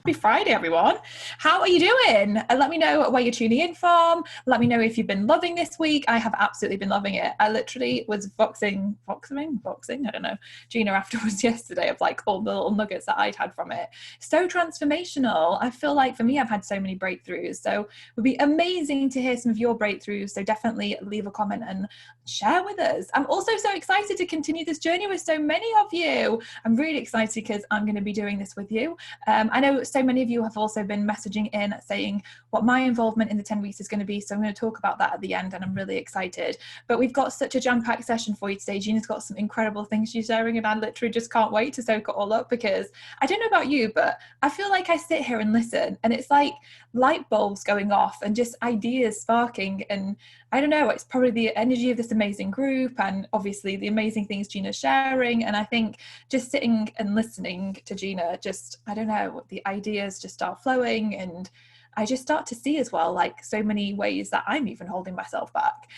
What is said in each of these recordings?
Happy Friday, everyone. How are you doing? Let me know where you're tuning in from. Let me know if you've been loving this week. I have absolutely been loving it. I literally was boxing, I don't know, Gina afterwards yesterday of like all the little nuggets that I'd had from it. So transformational. I feel like for me, I've had so many breakthroughs. So it would be amazing to hear some of your breakthroughs. So definitely leave a comment and share with us. I'm also so excited to continue this journey with so many of you. I'm really excited because I'm going to be doing this with you. I know so many of you have also been messaging in saying what my involvement in the 10 weeks is going to be. So I'm going to talk about that at the end and I'm really excited. But we've got such a jam-packed session for you today. Gina's got some incredible things she's sharing and I literally just can't wait to soak it all up because I don't know about you, but I feel like I sit here and listen and it's like light bulbs going off and just ideas sparking. And I don't know, it's probably the energy of this amazing group and obviously the amazing things Gina's sharing. And I think just sitting and listening to Gina, just, I don't know, the ideas just start flowing and I just start to see as well, like so many ways that I'm even holding myself back.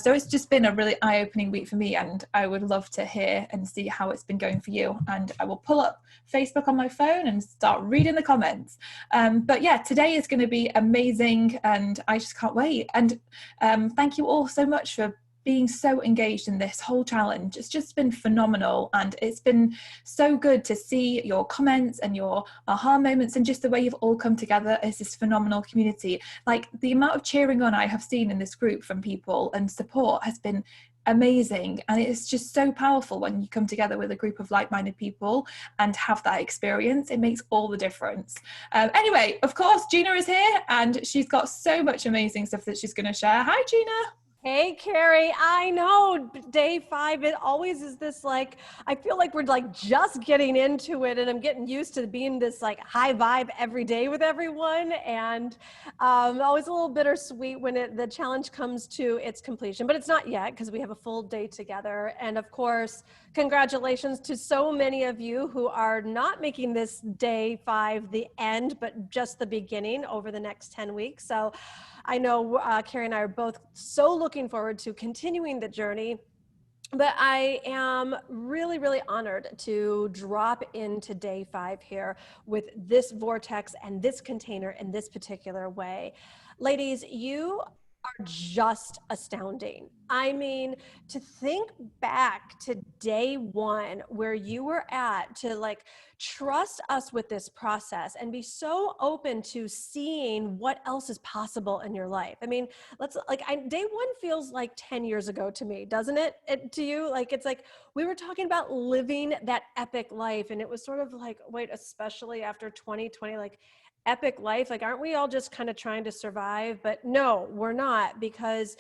So it's just been a really eye-opening week for me and I would love to hear and see how it's been going for you. And I will pull up Facebook on my phone and start reading the comments. But yeah, today is going to be amazing and I just can't wait. And thank you all so much for being so engaged in this whole challenge. It's just been phenomenal and it's been so good to see your comments and your aha moments and just the way you've all come together as this phenomenal community. Like the amount of cheering on I have seen in this group from people and support has been amazing, and it's just so powerful when you come together with a group of like-minded people and have that experience. It makes all the difference. Anyway, of course Gina is here and she's got so much amazing stuff that she's going to share. Hi Gina. Hey, Carrie, I know day 5, it always is this like, I feel like we're like just getting into it and I'm getting used to being this like high vibe every day with everyone. And always a little bittersweet when the challenge comes to its completion, but it's not yet because we have a full day together. And of course, congratulations to so many of you who are not making this day 5 the end, but just the beginning over the next 10 weeks. So I know Carrie and I are both so looking forward to continuing the journey, but I am really, really honored to drop into day 5 here with this vortex and this container in this particular way. Ladies, you are just astounding. I mean, to think back to day 1 where you were at, to like trust us with this process and be so open to seeing what else is possible in your life. I mean, day 1 feels like 10 years ago to me, doesn't it to you? Like, it's like we were talking about living that epic life and it was sort of like, wait, especially after 2020, like epic life, like aren't we all just kind of trying to survive? But no, we're not, because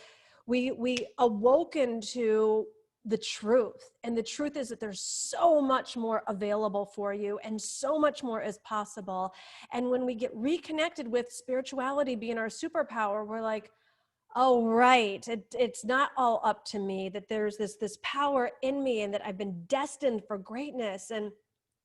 we awoken to the truth, and the truth is that there's so much more available for you and so much more is possible. And when we get reconnected with spirituality being our superpower, we're like, oh, right, it's not all up to me, that there's this power in me and that I've been destined for greatness. And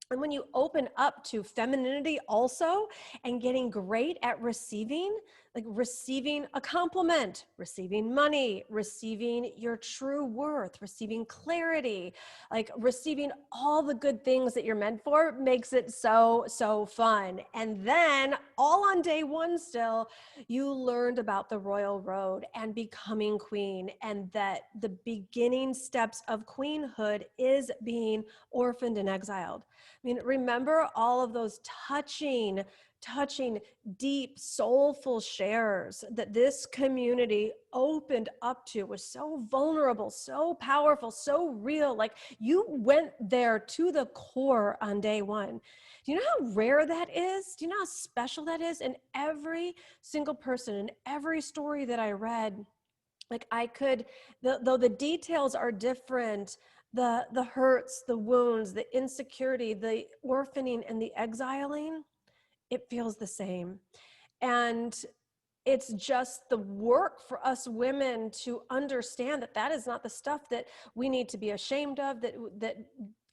when you open up to femininity also and getting great at receiving, like receiving a compliment, receiving money, receiving your true worth, receiving clarity, like receiving all the good things that you're meant for, makes it so, so fun. And then all on day 1 still, you learned about the royal road and becoming queen, and that the beginning steps of queenhood is being orphaned and exiled. I mean, remember all of those touching, deep, soulful shares that this community opened up to, was so vulnerable, so powerful, so real. Like you went there to the core on day 1. Do you know how rare that is? Do you know how special that is? And every single person in every story that I read, like I could, though the details are different, the hurts, the wounds, the insecurity, the orphaning and the exiling, it feels the same. And it's just the work for us women to understand that that is not the stuff that we need to be ashamed of, that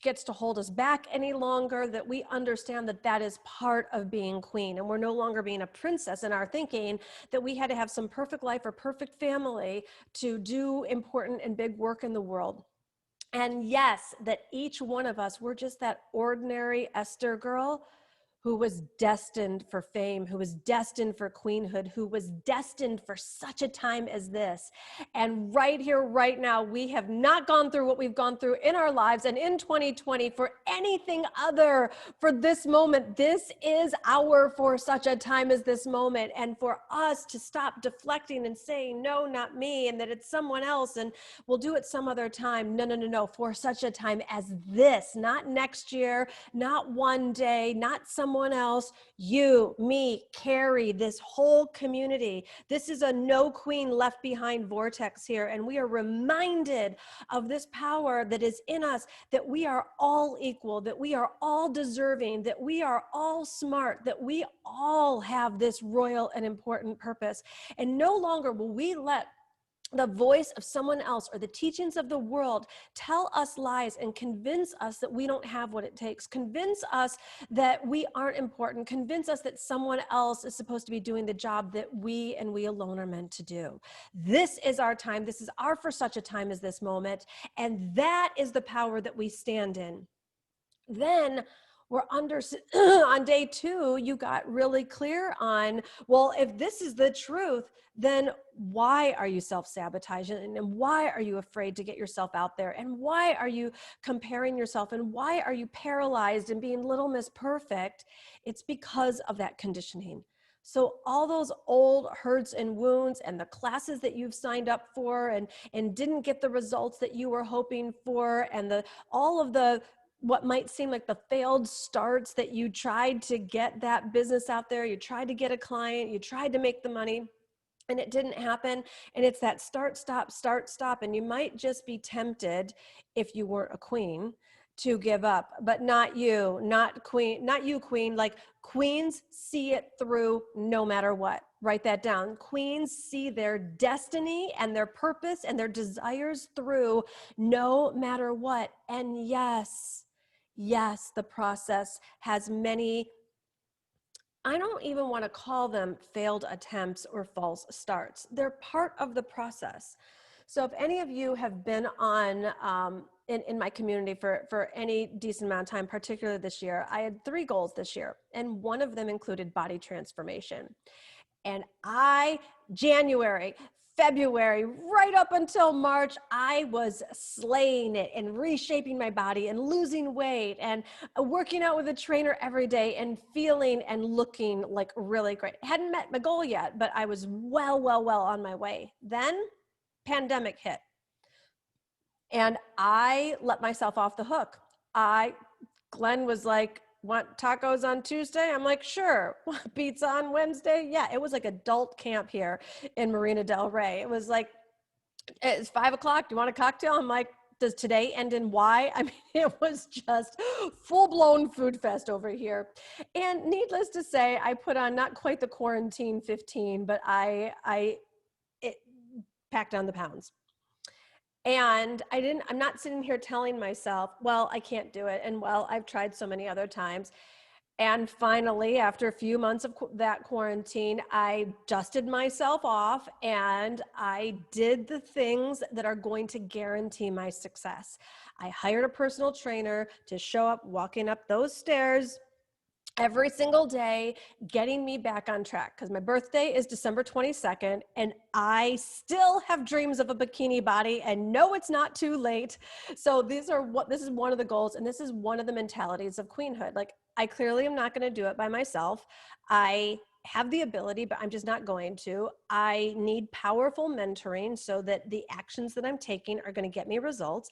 gets to hold us back any longer, that we understand that that is part of being queen. And we're no longer being a princess in our thinking that we had to have some perfect life or perfect family to do important and big work in the world. And yes, that each one of us, we're just that ordinary Esther girl who was destined for fame, who was destined for queenhood, who was destined for such a time as this. And right here, right now, we have not gone through what we've gone through in our lives and in 2020 for anything other for this moment. This is our for such a time as this moment. And for us to stop deflecting and saying, no, not me, and that it's someone else and we'll do it some other time. No, no, no, no. For such a time as this, not next year, not one day, not someone else, you, me, Carrie, this whole community. This is a no queen left behind vortex here. And we are reminded of this power that is in us, that we are all equal, that we are all deserving, that we are all smart, that we all have this royal and important purpose. And no longer will we let the voice of someone else or the teachings of the world tell us lies and convince us that we don't have what it takes, convince us that we aren't important, convince us that someone else is supposed to be doing the job that we and we alone are meant to do. This is our time. This is our for such a time as this moment. And that is the power that we stand in. Then we're under, on day 2, you got really clear on, well, if this is the truth, then why are you self-sabotaging? And why are you afraid to get yourself out there? And why are you comparing yourself? And why are you paralyzed and being Little Miss Perfect? It's because of that conditioning. So all those old hurts and wounds and the classes that you've signed up for and didn't get the results that you were hoping for, and all of the what might seem like the failed starts that you tried to get that business out there, you tried to get a client, you tried to make the money, and it didn't happen. And it's that start, stop. And you might just be tempted, if you weren't a queen, to give up, but not you, not you, queen. Like, queens see it through no matter what. Write that down. Queens see their destiny and their purpose and their desires through no matter what. And yes, the process has many, I don't even want to call them failed attempts or false starts. They're part of the process. So if any of you have been on in my community for any decent amount of time, particularly this year, I had 3 goals this year, and one of them included body transformation. And January, February, right up until March, I was slaying it and reshaping my body and losing weight and working out with a trainer every day and feeling and looking like really great. I hadn't met my goal yet, but I was well on my way. Then pandemic hit and I let myself off the hook. Glenn was like, want tacos on Tuesday? I'm like, sure. Want pizza on Wednesday? Yeah, it was like adult camp here in Marina Del Rey. It was like, it's 5 o'clock. Do you want a cocktail? I'm like, does today end in Y? I mean, it was just full-blown food fest over here. And needless to say, I put on not quite the quarantine 15, but I packed down the pounds. And I'm not sitting here telling myself, well, I can't do it. And well, I've tried so many other times. And finally, after a few months of that quarantine, I dusted myself off and I did the things that are going to guarantee my success. I hired a personal trainer to show up, walking up those stairs every single day, getting me back on track, because my birthday is December 22nd and I still have dreams of a bikini body, and no, it's not too late. So this is one of the goals, and this is one of the mentalities of queenhood. Like, I clearly am not going to do it by myself. I have the ability, but I'm just not going to. I need powerful mentoring so that the actions that I'm taking are going to get me results.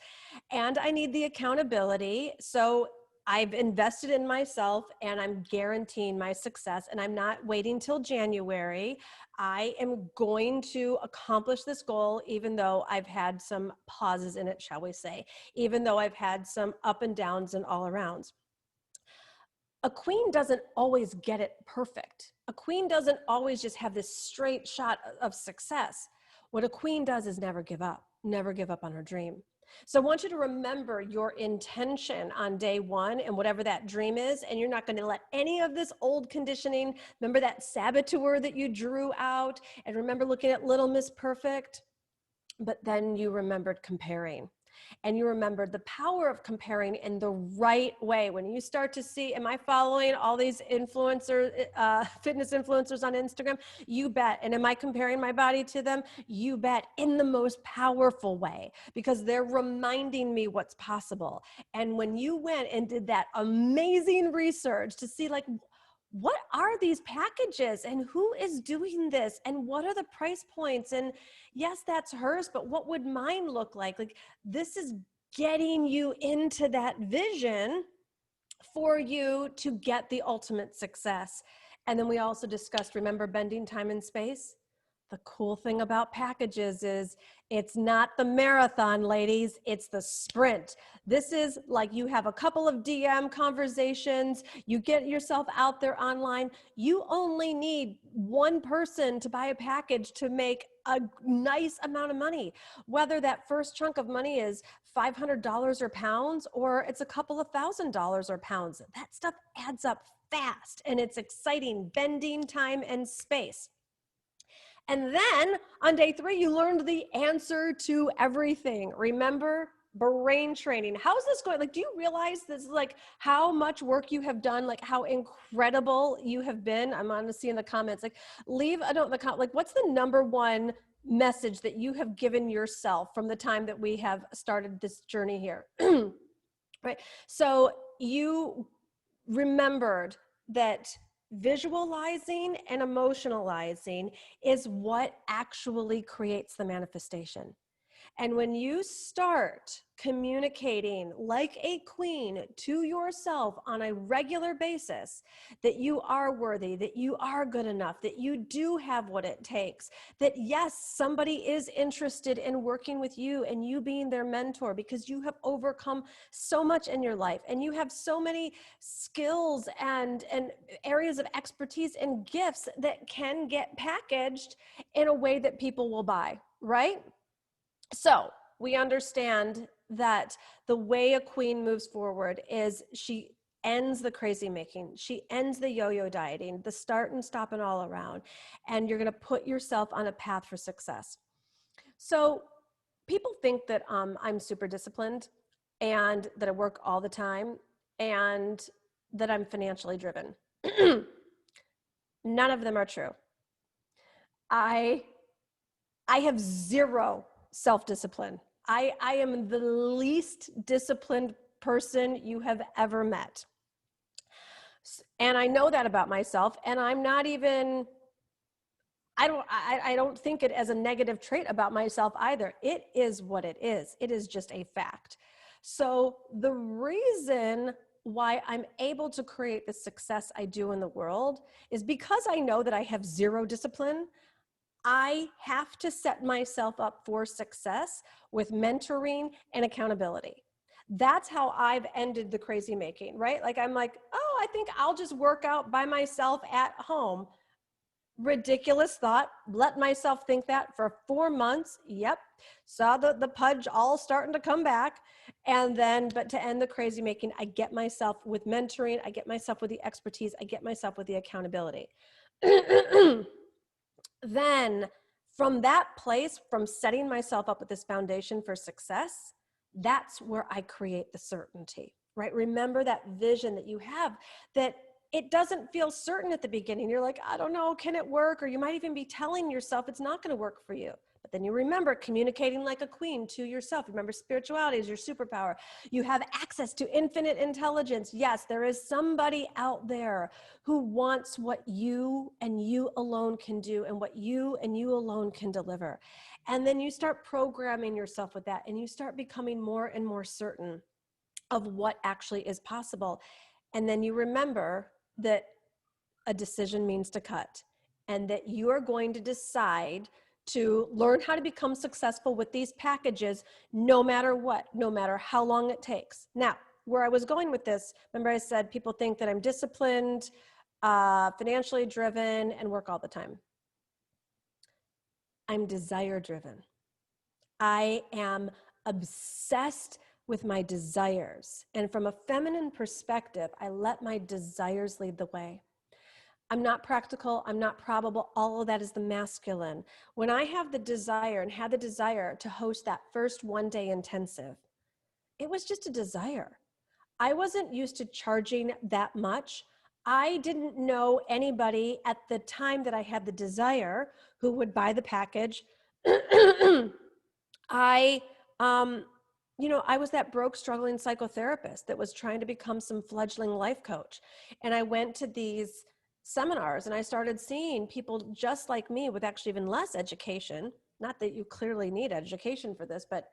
And I need the accountability. So I've invested in myself and I'm guaranteeing my success, and I'm not waiting till January. I am going to accomplish this goal, even though I've had some pauses in it, shall we say, even though I've had some up and downs and all arounds. A queen doesn't always get it perfect. A queen doesn't always just have this straight shot of success. What a queen does is never give up on her dream. So I want you to remember your intention on day 1 and whatever that dream is, and you're not going to let any of this old conditioning, remember that saboteur that you drew out, and remember looking at Little Miss Perfect, but then you remembered comparing. And you remember the power of comparing in the right way. When you start to see, am I following all these influencers, fitness influencers on Instagram? You bet. And am I comparing my body to them? You bet, in the most powerful way, because they're reminding me what's possible. And when you went and did that amazing research to see, like, what are these packages and who is doing this and what are the price points? And yes, that's hers, but what would mine look like? Like, this is getting you into that vision for you to get the ultimate success. And then we also discussed, remember, bending time and space? The cool thing about packages is it's not the marathon, ladies, it's the sprint. This is like, you have a couple of DM conversations, you get yourself out there online. You only need one person to buy a package to make a nice amount of money. Whether that first chunk of money is $500 or pounds, or it's a couple of $1,000s or pounds, that stuff adds up fast and it's exciting. Bending time and space. And then on day 3, you learned the answer to everything. Remember, brain training. How's this going? Like, do you realize this is like how much work you have done, like how incredible you have been? I'm on to see in the comments, like, leave a note in the comment, like, what's the number one message that you have given yourself from the time that we have started this journey here? Right. So you remembered that visualizing and emotionalizing is what actually creates the manifestation. And when you start communicating like a queen to yourself on a regular basis, that you are worthy, that you are good enough, that you do have what it takes, that yes, somebody is interested in working with you and you being their mentor because you have overcome so much in your life and you have so many skills and areas of expertise and gifts that can get packaged in a way that people will buy, right? So we understand that the way a queen moves forward is she ends the crazy making. She ends the yo-yo dieting, the start and stop and all around. And you're going to put yourself on a path for success. So people think that I'm super disciplined and that I work all the time and that I'm financially driven. None of them are true. I have zero self-discipline. I am the least disciplined person you have ever met. And I know that about myself, and I'm not even, I don't think it as a negative trait about myself either. It is what it is. It is just a fact. So the reason why I'm able to create the success I do in the world is because I know that I have zero discipline. I have to set myself up for success with mentoring and accountability. That's how I've ended the crazy making, right? Like, I'm like, oh, I think I'll just work out by myself at home. Ridiculous thought. Let myself think that for 4 months. Yep. Saw the pudge all starting to come back. And then, but to end the crazy making, I get myself with mentoring. I get myself with the expertise. I get myself with the accountability. Then from that place, from setting myself up with this foundation for success, that's where I create the certainty, right? Remember that vision that you have, that it doesn't feel certain at the beginning. You're like, I don't know, can it work? Or you might even be telling yourself it's not going to work for you. But then you remember communicating like a queen to yourself. Remember, spirituality is your superpower. You have access to infinite intelligence. Yes, there is somebody out there who wants what you and you alone can do and what you and you alone can deliver. And then you start programming yourself with that, and you start becoming more and more certain of what actually is possible. And then you remember that a decision means to cut, and that you are going to decide to learn how to become successful with these packages, no matter what, no matter how long it takes. Now, where I was going with this, remember I said people think that I'm disciplined, financially driven, and work all the time. I'm desire driven. I am obsessed with my desires. And from a feminine perspective, I let my desires lead the way. I'm not practical, I'm not probable, all of that is the masculine. When I have the desire and had the desire to host that first one-day intensive, It was just a desire. I wasn't used to charging that much. I didn't know anybody at the time that I had the desire who would buy the package. I, I was that broke, struggling psychotherapist that was trying to become some fledgling life coach. And I went to these seminars and I started seeing people just like me with actually even less education. Not that you clearly need education for this, but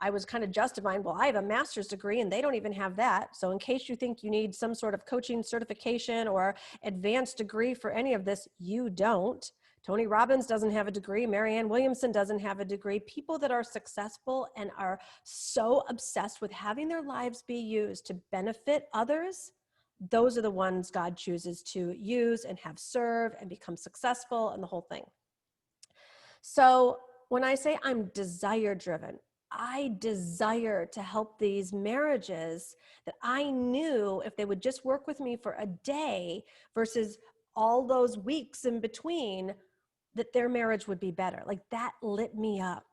I was kind of justifying, well, I have a master's degree and they don't even have that. So in case you think you need some sort of coaching certification or advanced degree for any of this, you don't. Tony Robbins doesn't have a degree. Marianne Williamson doesn't have a degree. People that are successful and are so obsessed with having their lives be used to benefit others, those are the ones God chooses to use and have serve and become successful and the whole thing. So when I say I'm desire driven, I desire to help these marriages that I knew if they would just work with me for a day versus all those weeks in between, that their marriage would be better. Like that lit me up.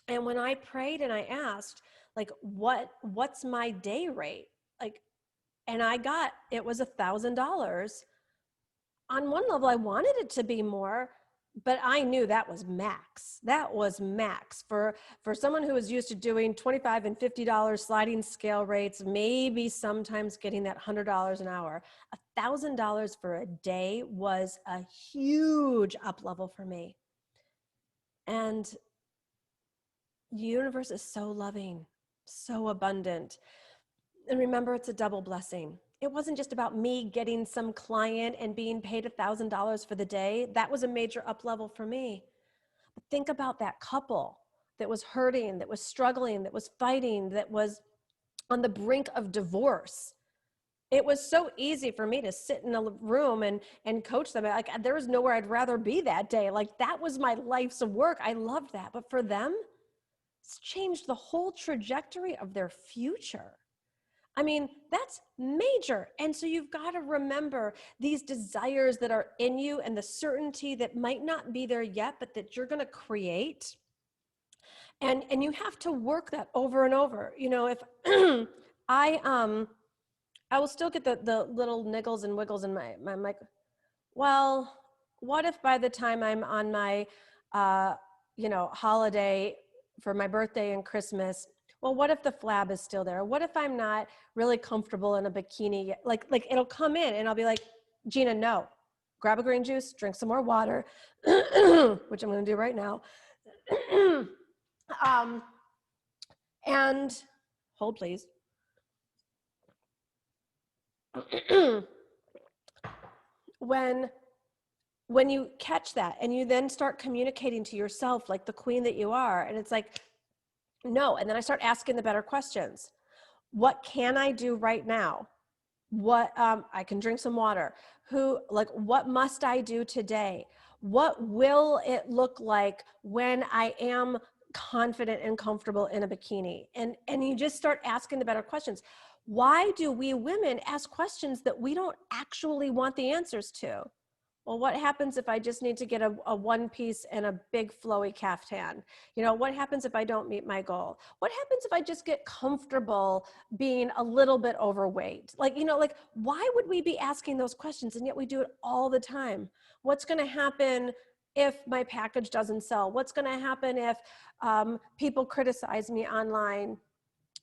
And when I prayed and I asked, like, what's my day rate? Like, and it was $1,000. On one level, I wanted it to be more, but I knew that was max. That was max for someone who was used to doing $25 and $50 sliding scale rates, maybe sometimes getting that $100 an hour. $1,000 for a day was a huge up level for me. And the universe is so loving, so abundant. And remember, it's a double blessing. It wasn't just about me getting some client and being paid $1,000 for the day. That was a major up level for me. But think about that couple that was hurting, that was struggling, that was fighting, that was on the brink of divorce. It was so easy for me to sit in a room and coach them. Like there was nowhere I'd rather be that day. Like that was my life's work. I loved that. But for them, it's changed the whole trajectory of their future. I mean, that's major. And so you've got to remember these desires that are in you and the certainty that might not be there yet, but that you're going to create. And you have to work that over and over. You know, if I will still get the little niggles and wiggles in my mic. Well, what if by the time I'm on my, holiday for my birthday and Christmas, well, what if the flab is still there? What if I'm not really comfortable in a bikini? Like it'll come in and I'll be like, Gina, no, grab a green juice, drink some more water, which I'm going to do right now. And hold, please. When you catch that and you then start communicating to yourself like the queen that you are, and it's like, no. And then I start asking the better questions. What can I do right now? What, I can drink some water. What must I do today? What will it look like when I am confident and comfortable in a bikini? And you just start asking the better questions. Why do we women ask questions that we don't actually want the answers to? Well, what happens if I just need to get a one piece and a big flowy caftan? You know, what happens if I don't meet my goal? What happens if I just get comfortable being a little bit overweight? Why would we be asking those questions? And yet we do it all the time. What's going to happen if my package doesn't sell? What's going to happen if people criticize me online?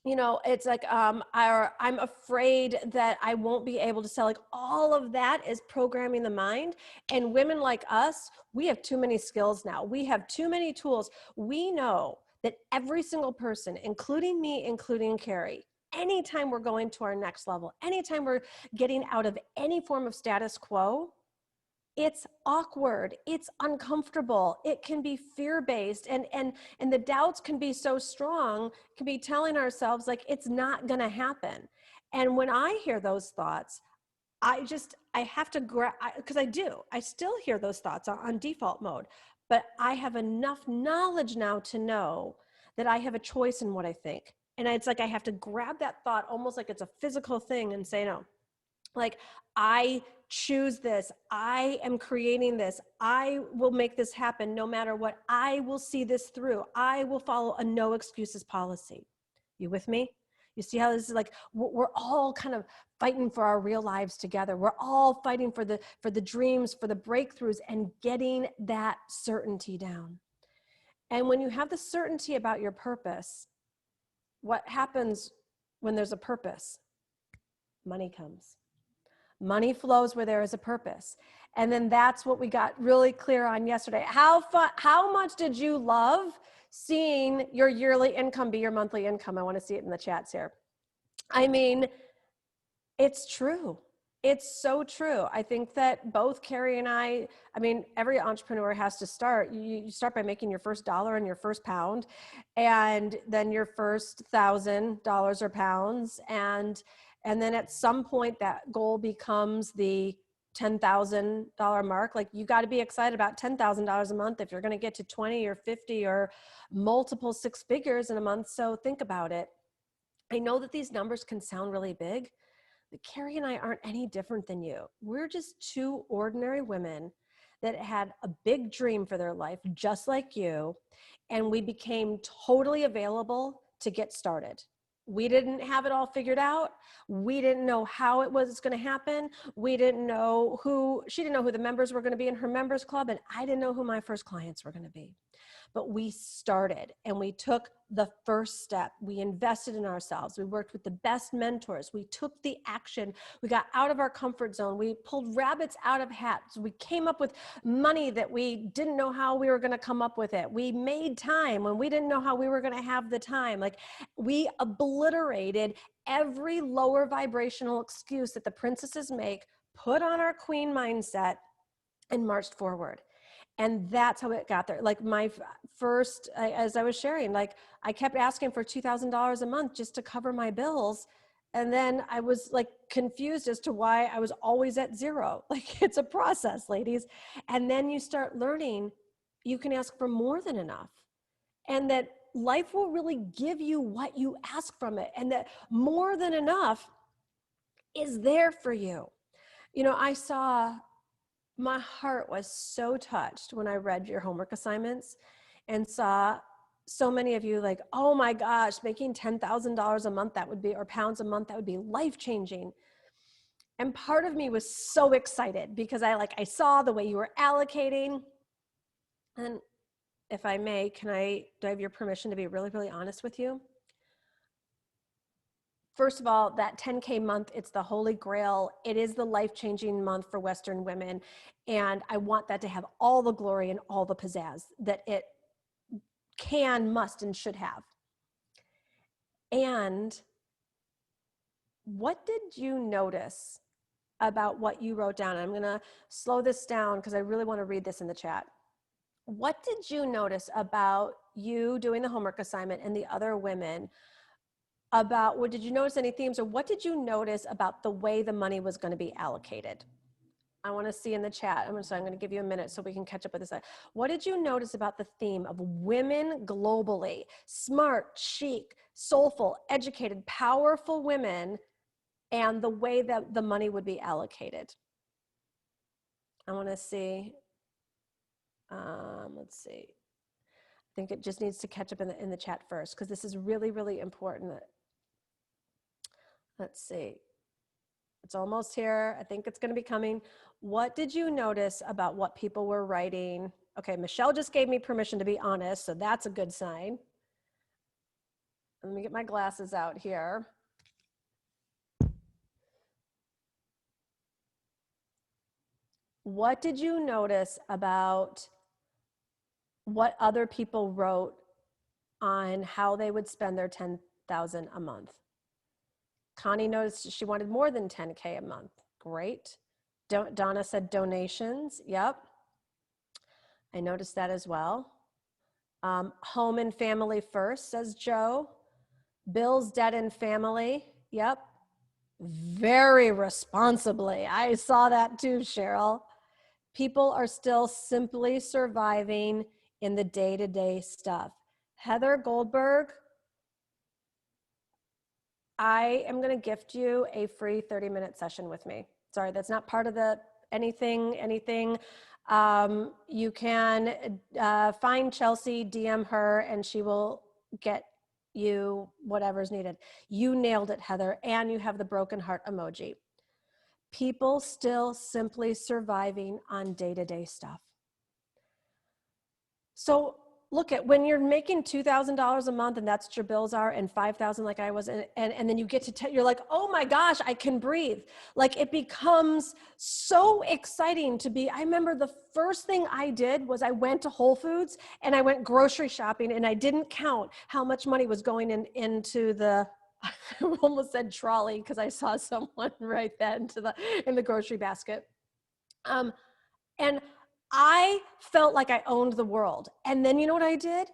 You know, it's like, I'm afraid that I won't be able to sell. Like all of that is programming the mind. And women like us, we have too many skills now. We have too many tools. We know that every single person, including me, including Carrie, anytime we're going to our next level, anytime we're getting out of any form of status quo, it's awkward, it's uncomfortable, it can be fear-based, and the doubts can be so strong, can be telling ourselves like it's not gonna happen. And when I hear those thoughts, I have to because I still hear those thoughts on default mode, but I have enough knowledge now to know that I have a choice in what I think. And it's like I have to grab that thought almost like it's a physical thing and say, no, like I choose this. I am creating this. I will make this happen no matter what. I will see this through. I will follow a no excuses policy. You with me? You see how this is like, we're all kind of fighting for our real lives together. We're all fighting for the dreams, for the breakthroughs, and getting that certainty down. And when you have the certainty about your purpose, what happens when there's a purpose? Money comes. Money flows where there is a purpose. And then that's what we got really clear on yesterday. How much did you love seeing your yearly income be your monthly income? I want to see it in the chats here. I mean, it's true. It's so true. I think that both Carrie and I mean, every entrepreneur has to start. You start by making your first dollar and your first pound, and then your first $1,000 or pounds. And then at some point that goal becomes the $10,000 mark. Like, you got to be excited about $10,000 a month if you're going to get to 20 or 50 or multiple six figures in a month. So think about it. I know that these numbers can sound really big, but Carrie and I aren't any different than you. We're just two ordinary women that had a big dream for their life, just like you. And we became totally available to get started. We didn't have it all figured out. We didn't know how it was going to happen. She didn't know who the members were going to be in her members club. And I didn't know who my first clients were going to be. But we started and we took the first step. We invested in ourselves. We worked with the best mentors. We took the action. We got out of our comfort zone. We pulled rabbits out of hats. We came up with money that we didn't know how we were going to come up with it. We made time when we didn't know how we were going to have the time. Like, we obliterated every lower vibrational excuse that the princesses make, put on our queen mindset, and marched forward. And that's how it got there. Like, my first, as I was sharing, like, I kept asking for $2,000 a month just to cover my bills. And then I was like confused as to why I was always at zero. Like, it's a process, ladies. And then you start learning you can ask for more than enough, and that life will really give you what you ask from it, and that more than enough is there for you. You know, my heart was so touched when I read your homework assignments and saw so many of you like, oh my gosh, making $10,000 a month, or pounds a month, that would be life-changing. And part of me was so excited because I saw the way you were allocating. And if I may, do I have your permission to be really, really honest with you? First of all, that 10K month, it's the holy grail. It is the life-changing month for Western women. And I want that to have all the glory and all the pizzazz that it can, must, and should have. And what did you notice about what you wrote down? I'm going to slow this down because I really want to read this in the chat. What did you notice about you doing the homework assignment and the other women? Did you notice any themes, or what did you notice about the way the money was going to be allocated? I want to see in the chat. I'm going to give you a minute so we can catch up with this. What did you notice about the theme of women globally? Smart, chic, soulful, educated, powerful women, and the way that the money would be allocated. I want to see. Let's see. I think it just needs to catch up in the chat first, because this is really, really important. Let's see. It's almost here. I think it's going to be coming. What did you notice about what people were writing? Okay, Michelle just gave me permission to be honest, so that's a good sign. Let me get my glasses out here. What did you notice about what other people wrote on how they would spend their $10,000 a month? Connie noticed she wanted more than 10K a month. Great. Donna said donations. Yep. I noticed that as well. Home and family first, says Joe. Bills, debt, and family. Yep. Very responsibly. I saw that too, Cheryl. People are still simply surviving in the day-to-day stuff. Heather Goldberg, I am going to gift you a free 30-minute session with me. Sorry, that's not part of the anything. You can find Chelsea, DM her, and she will get you whatever's needed. You nailed it, Heather, and you have the broken heart emoji. People still simply surviving on day-to-day stuff. So look at when you're making $2,000 a month and that's what your bills are, and 5,000 like I was, and then you get to you're like, oh my gosh, I can breathe. Like it becomes so exciting to be. I remember the first thing I did was I went to Whole Foods and I went grocery shopping, and I didn't count how much money was going into the I almost said trolley because I saw someone right then in the grocery basket. And I felt like I owned the world. And then you know what I did?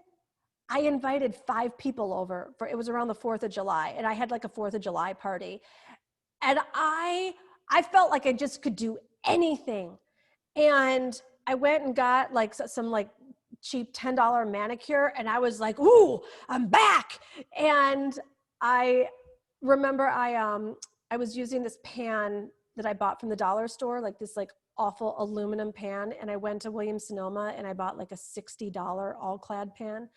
I invited 5 people over it was around the 4th of July, and I had like a 4th of July party. And I felt like I just could do anything. And I went and got like some like cheap $10 manicure, and I was like, ooh, I'm back. And I remember I was using this pan that I bought from the dollar store, like this like awful aluminum pan. And I went to Williams Sonoma and I bought like a $60 all clad pan.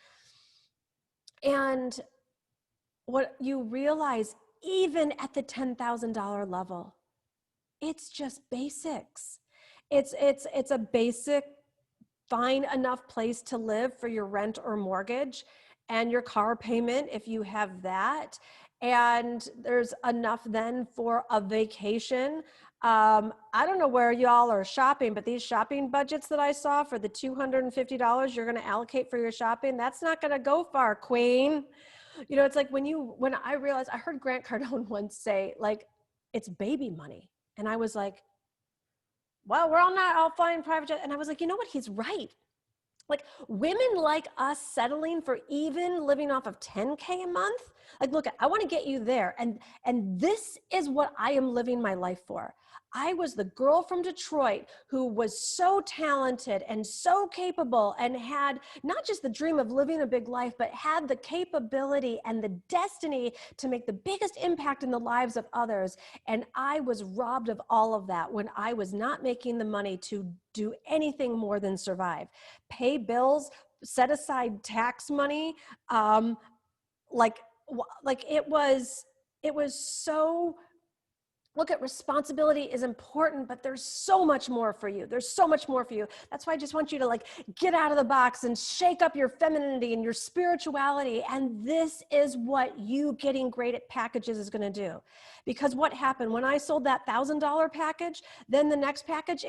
And what you realize, even at the $10,000 level, it's just basics. It's a basic, find enough place to live for your rent or mortgage and your car payment if you have that. And there's enough then for a vacation. I don't know where y'all are shopping, but these shopping budgets that I saw for the $250 you're going to allocate for your shopping, that's not going to go far, queen. You know, it's like when I realized, I heard Grant Cardone once say, like, it's baby money. And I was like, well, we're all not all flying private jet. And I was like, you know what? He's right. Like women like us settling for even living off of 10K a month. Like, look, I want to get you there. And this is what I am living my life for. I was the girl from Detroit who was so talented and so capable and had not just the dream of living a big life, but had the capability and the destiny to make the biggest impact in the lives of others. And I was robbed of all of that when I was not making the money to do anything more than survive, pay bills, set aside tax money. Like it was so. Look at responsibility is important, but there's so much more for you. There's so much more for you. That's why I just want you to like get out of the box and shake up your femininity and your spirituality. And this is what you getting great at packages is going to do. Because what happened when I sold that $1,000 package, then the next package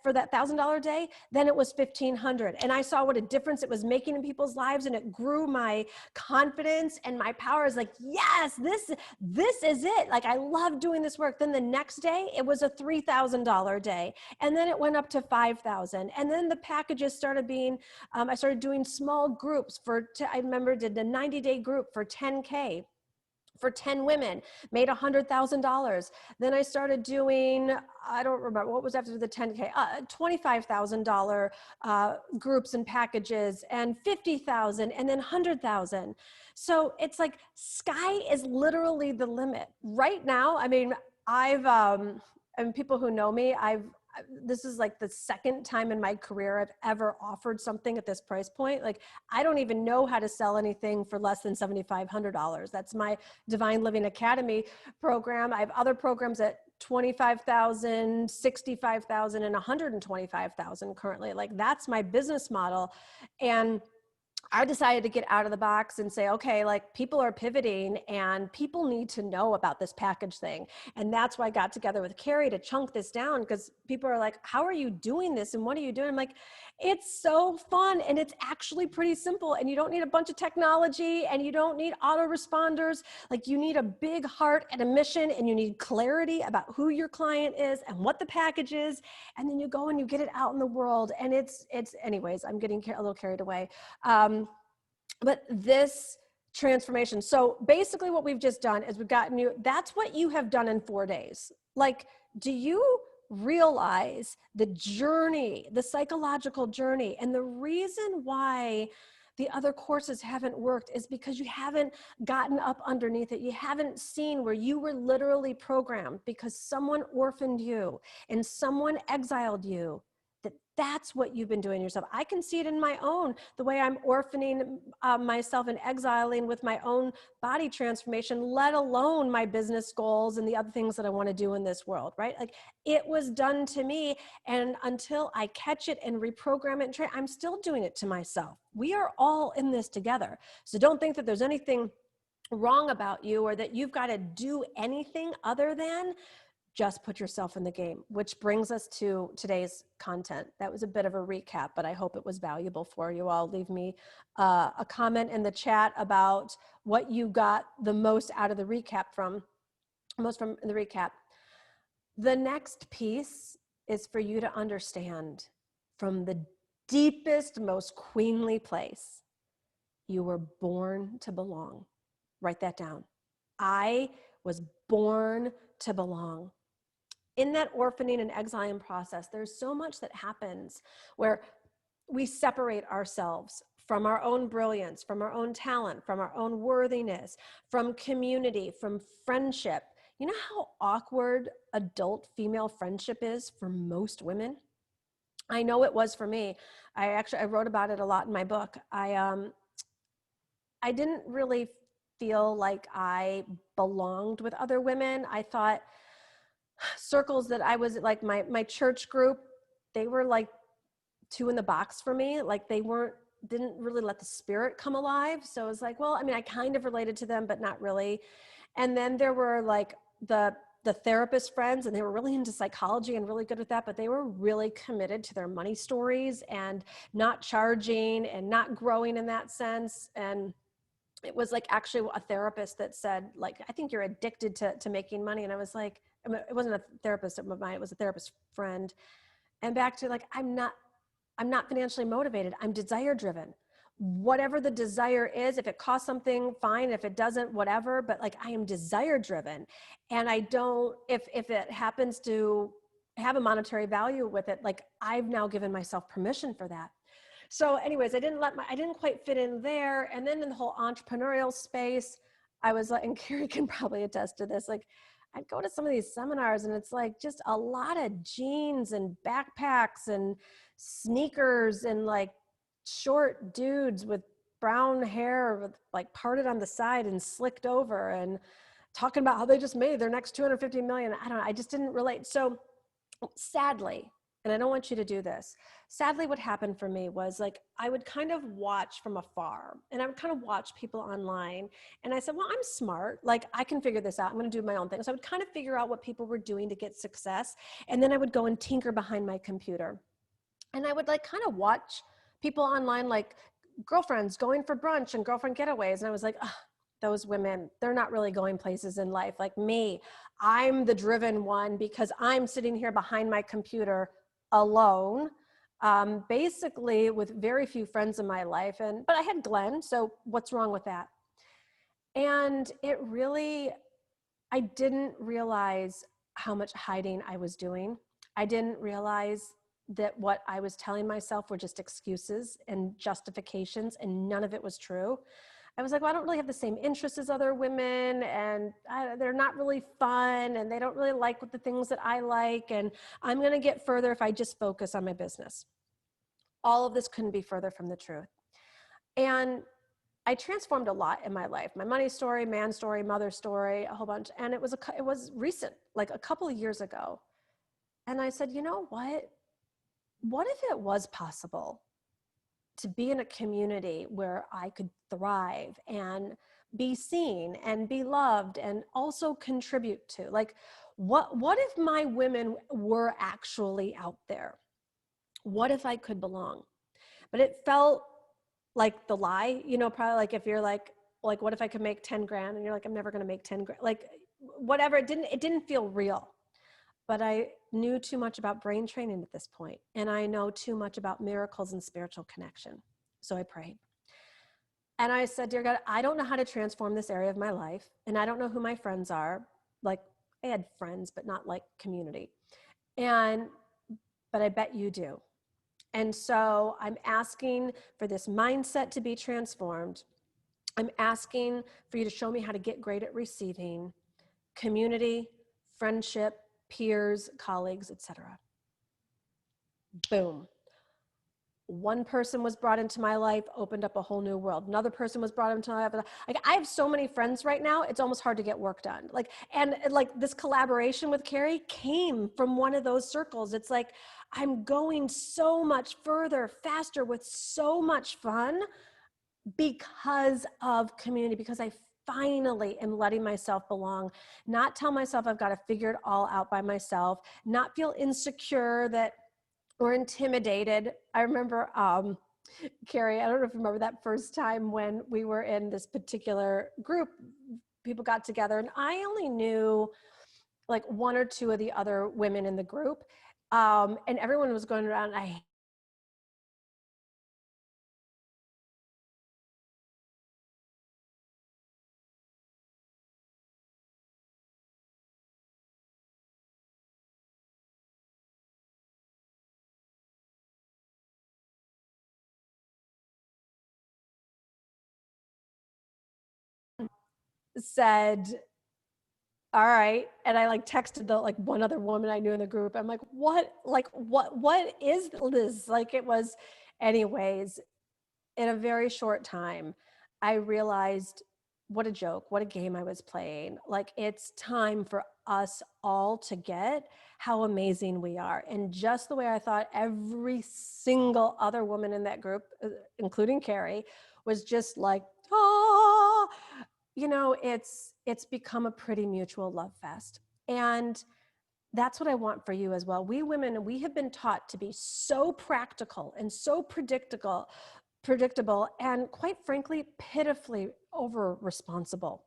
for that $1,000 day, then it was $1,500. And I saw what a difference it was making in people's lives. And it grew my confidence and my power is like, yes, this is it. Like, I love doing this work. Then the next day it was a $3,000 day. And then it went up to $5,000. And then the packages started being, I started doing small groups I remember did a 90-day group for 10K. For 10 women, made $100,000. Then I started doing, I don't remember, what was after the 10K, $25,000 groups and packages, and 50,000, and then 100,000. So it's like, sky is literally the limit. Right now, I mean, and people who know me, this is like the second time in my career I've ever offered something at this price point. Like, I don't even know how to sell anything for less than $7,500. That's my Divine Living Academy program. I have other programs at $25,000, $65,000, and $125,000 currently. Like, that's my business model. And I decided to get out of the box and say, okay, like, people are pivoting and people need to know about this package thing. And that's why I got together with Carrie to chunk this down, because people are like, how are you doing this? And what are you doing? I'm like, it's so fun. And it's actually pretty simple. And you don't need a bunch of technology, and you don't need autoresponders. Like, you need a big heart and a mission, and you need clarity about who your client is and what the package is. And then you go and you get it out in the world. And it's anyways, I'm getting a little carried away. But this transformation. So basically what we've just done is we've gotten you, that's what you have done in 4 days. Like, do you realize the journey, the psychological journey? And the reason why the other courses haven't worked is because you haven't gotten up underneath it. You haven't seen where you were literally programmed because someone orphaned you and someone exiled you. that's what you've been doing yourself. I can see it in my own, the way I'm orphaning myself and exiling with my own body transformation, let alone my business goals and the other things that I want to do in this world, right? Like it was done to me. And until I catch it and reprogram it and train, I'm still doing it to myself. We are all in this together. So don't think that there's anything wrong about you or that you've got to do anything other than just put yourself in the game, which brings us to today's content. That was a bit of a recap, but I hope it was valuable for you all. Leave me a comment in the chat about what you got the most out of the recap from the recap. The next piece is for you to understand from the deepest, most queenly place, you were born to belong. Write that down. I was born to belong. In that orphaning and exiling process, there's so much that happens where we separate ourselves from our own brilliance, from our own talent, from our own worthiness, from community, from friendship. You know how awkward adult female friendship is for most women? I know it was for me. I wrote about it a lot in my book. I didn't really feel like I belonged with other women. I thought circles that I was like, my church group, they were like two in the box for me. Like didn't really let the spirit come alive. So I was like, well, I mean, I kind of related to them, but not really. And then there were like the therapist friends, and they were really into psychology and really good with that, but they were really committed to their money stories and not charging and not growing in that sense. And it was like actually a therapist that said, like, I think you're addicted to making money. And I was like, I mean, it wasn't a therapist of mine, it was a therapist friend. And back to like, I'm not financially motivated. I'm desire driven. Whatever the desire is, if it costs something, fine. If it doesn't, whatever. But like, I am desire driven. And I don't, if it happens to have a monetary value with it, like I've now given myself permission for that. So anyways, I didn't quite fit in there. And then in the whole entrepreneurial space, I was like, and Carrie can probably attest to this, like I'd go to some of these seminars and it's like just a lot of jeans and backpacks and sneakers and like short dudes with brown hair with like parted on the side and slicked over and talking about how they just made their next 250 million. I don't know. I just didn't relate. So sadly, and I don't want you to do this, sadly, what happened for me was like, I would kind of watch from afar and I would kind of watch people online. And I said, well, I'm smart. Like I can figure this out. I'm going to do my own thing. So I would kind of figure out what people were doing to get success. And then I would go and tinker behind my computer. And I would like kind of watch people online, like girlfriends going for brunch and girlfriend getaways. And I was like, oh, those women, they're not really going places in life. Like me, I'm the driven one because I'm sitting here behind my computer alone, basically with very few friends in my life. But I had Glenn, so what's wrong with that? And it really, I didn't realize how much hiding I was doing. I didn't realize that what I was telling myself were just excuses and justifications, and none of it was true. I was like, well, I don't really have the same interests as other women, and they're not really fun, and they don't really like the things that I like, and I'm going to get further if I just focus on my business. All of this couldn't be further from the truth. And I transformed a lot in my life. My money story, man story, mother story, a whole bunch. And it was recent, like a couple of years ago. And I said, you know what? What if it was possible to be in a community where I could thrive and be seen and be loved and also contribute to? Like, what if my women were actually out there? What if I could belong? But it felt like the lie, you know, probably like if you're like, what if I could make 10 grand? And you're like, I'm never going to make 10 grand. Like whatever, it didn't feel real. But I knew too much about brain training at this point, and I know too much about miracles and spiritual connection. So I prayed. And I said, dear God, I don't know how to transform this area of my life, and I don't know who my friends are. Like I had friends, but not like community. But I bet you do. And so I'm asking for this mindset to be transformed. I'm asking for you to show me how to get great at receiving community, friendship, peers, colleagues, etc. boom. One person was brought into my life, opened up a whole new world. Another person was brought into my life. Like, I have so many friends right now, it's almost hard to get work done. Like, and like this collaboration with Carrie came from one of those circles. It's like, I'm going so much further, faster, with so much fun because of community, because I finally am letting myself belong, not tell myself I've got to figure it all out by myself, not feel insecure that or intimidated. I remember, Carrie, I don't know if you remember that first time when we were in this particular group, people got together and I only knew like one or two of the other women in the group. And everyone was going around, I said, all right. And I like texted the like one other woman I knew in the group. I'm what is this? Like it was, anyways, in a very short time, I realized what a joke, what a game I was playing. Like it's time for us all to get how amazing we are. And just the way I thought every single other woman in that group, including Carrie, was just like, oh, you know, it's become a pretty mutual love fest. And that's what I want for you as well. We women, we have been taught to be so practical and so predictable, and quite frankly, pitifully over responsible.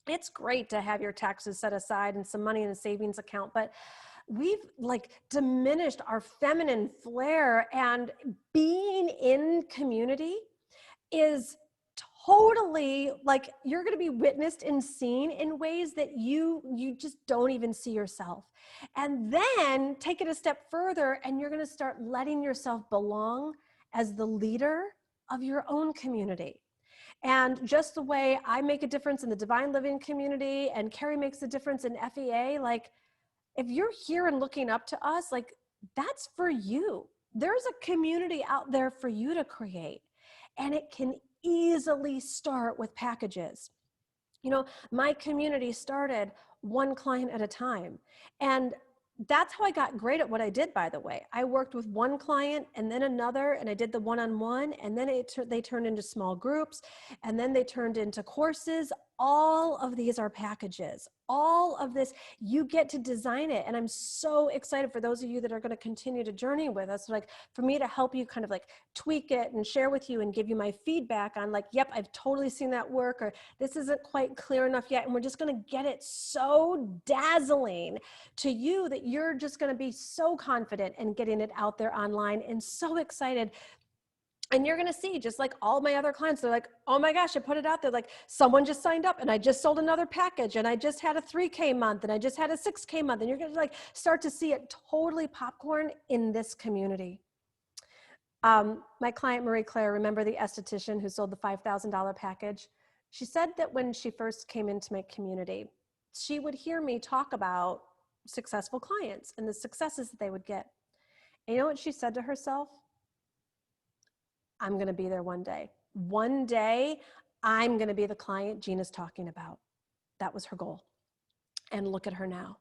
It's great to have your taxes set aside and some money in a savings account, but we've like diminished our feminine flair, and being in community is totally like you're going to be witnessed and seen in ways that you just don't even see yourself. And then take it a step further and you're going to start letting yourself belong as the leader of your own community. And just the way I make a difference in the Divine Living community and Carrie makes a difference in FEA, like if you're here and looking up to us, like that's for you. There's a community out there for you to create, and it can easily start with packages. You know, my community started one client at a time, and that's how I got great at what I did, by the way. I worked with one client and then another, and I did the one-on-one, and then they turned into small groups, and then they turned into courses. All of these are packages. All of this, you get to design it. And I'm so excited for those of you that are going to continue to journey with us, like for me to help you kind of like tweak it and share with you and give you my feedback on like, yep, I've totally seen that work, or this isn't quite clear enough yet. And we're just going to get it so dazzling to you that you're just going to be so confident in getting it out there online and so excited. And you're going to see, just like all my other clients, they're like, oh my gosh, I put it out there. Like someone just signed up and I just sold another package and I just had a 3K month and I just had a 6K month. And you're going to like start to see it totally popcorn in this community. My client, Marie Claire, remember the esthetician who sold the $5,000 package? She said that when she first came into my community, she would hear me talk about successful clients and the successes that they would get. And you know what she said to herself? I'm going to be there one day. One day, I'm going to be the client Gina's talking about. That was her goal. And look at her now.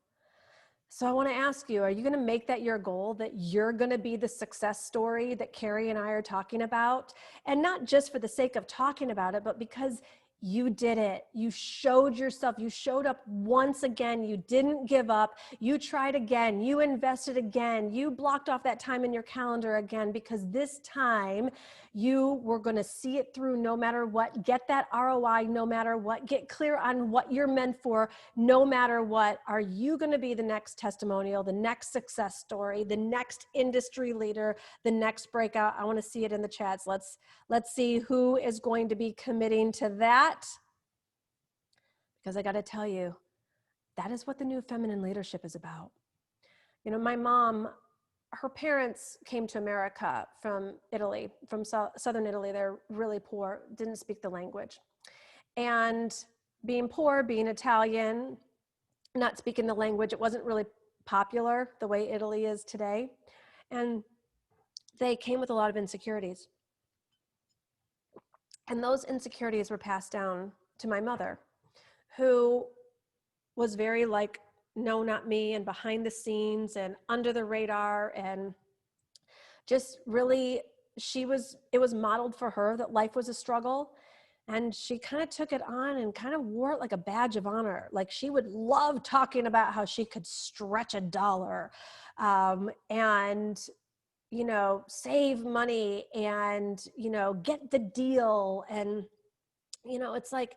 So I want to ask you, are you going to make that your goal, that you're going to be the success story that Carrie and I are talking about? And not just for the sake of talking about it, but because you did it. You showed yourself. You showed up once again. You didn't give up. You tried again. You invested again. You blocked off that time in your calendar again, because this time you were going to see it through no matter what. Get that ROI no matter what. Get clear on what you're meant for no matter what. Are you going to be the next testimonial, the next success story, the next industry leader, the next breakout? I want to see it in the chats. Let's see who is going to be committing to that. Because I got to tell you, that is what the new feminine leadership is about. You know, my mom, her parents came to America from Italy, from southern Italy. They're really poor, didn't speak the language. And being poor, being Italian, not speaking the language, it wasn't really popular the way Italy is today. And they came with a lot of insecurities. And those insecurities were passed down to my mother, who was very like, no, not me, and behind the scenes and under the radar, and just really, it was modeled for her that life was a struggle. And she kind of took it on and kind of wore it like a badge of honor. Like she would love talking about how she could stretch a dollar, and, you know, save money and, you know, get the deal. And, you know, it's like,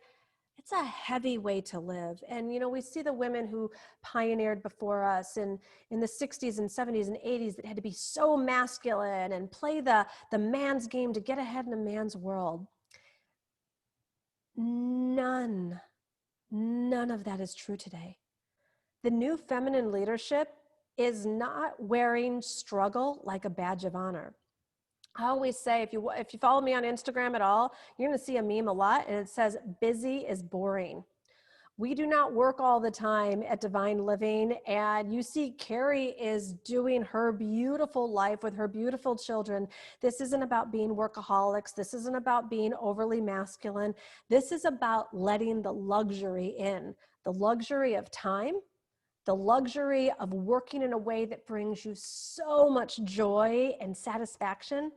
it's a heavy way to live. And, you know, we see the women who pioneered before us in the 60s and 70s and 80s that had to be so masculine and play the man's game to get ahead in a man's world. None of that is true today. The new feminine leadership is not wearing struggle like a badge of honor. I always say, if you follow me on Instagram at all, you're going to see a meme a lot, and it says, busy is boring. We do not work all the time at Divine Living, and you see Carrie is doing her beautiful life with her beautiful children. This isn't about being workaholics. This isn't about being overly masculine. This is about letting the luxury in, the luxury of time, the luxury of working in a way that brings you so much joy and satisfaction,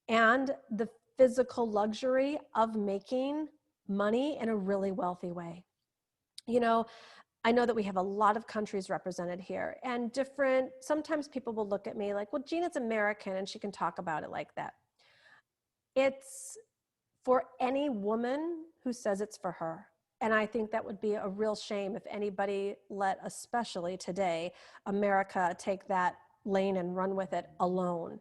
and the physical luxury of making money in a really wealthy way. You know, I know that we have a lot of countries represented here, and sometimes people will look at me like, well, Gina's American and she can talk about it like that. It's for any woman who says it's for her. And I think that would be a real shame if anybody let, especially today, America take that lane and run with it alone.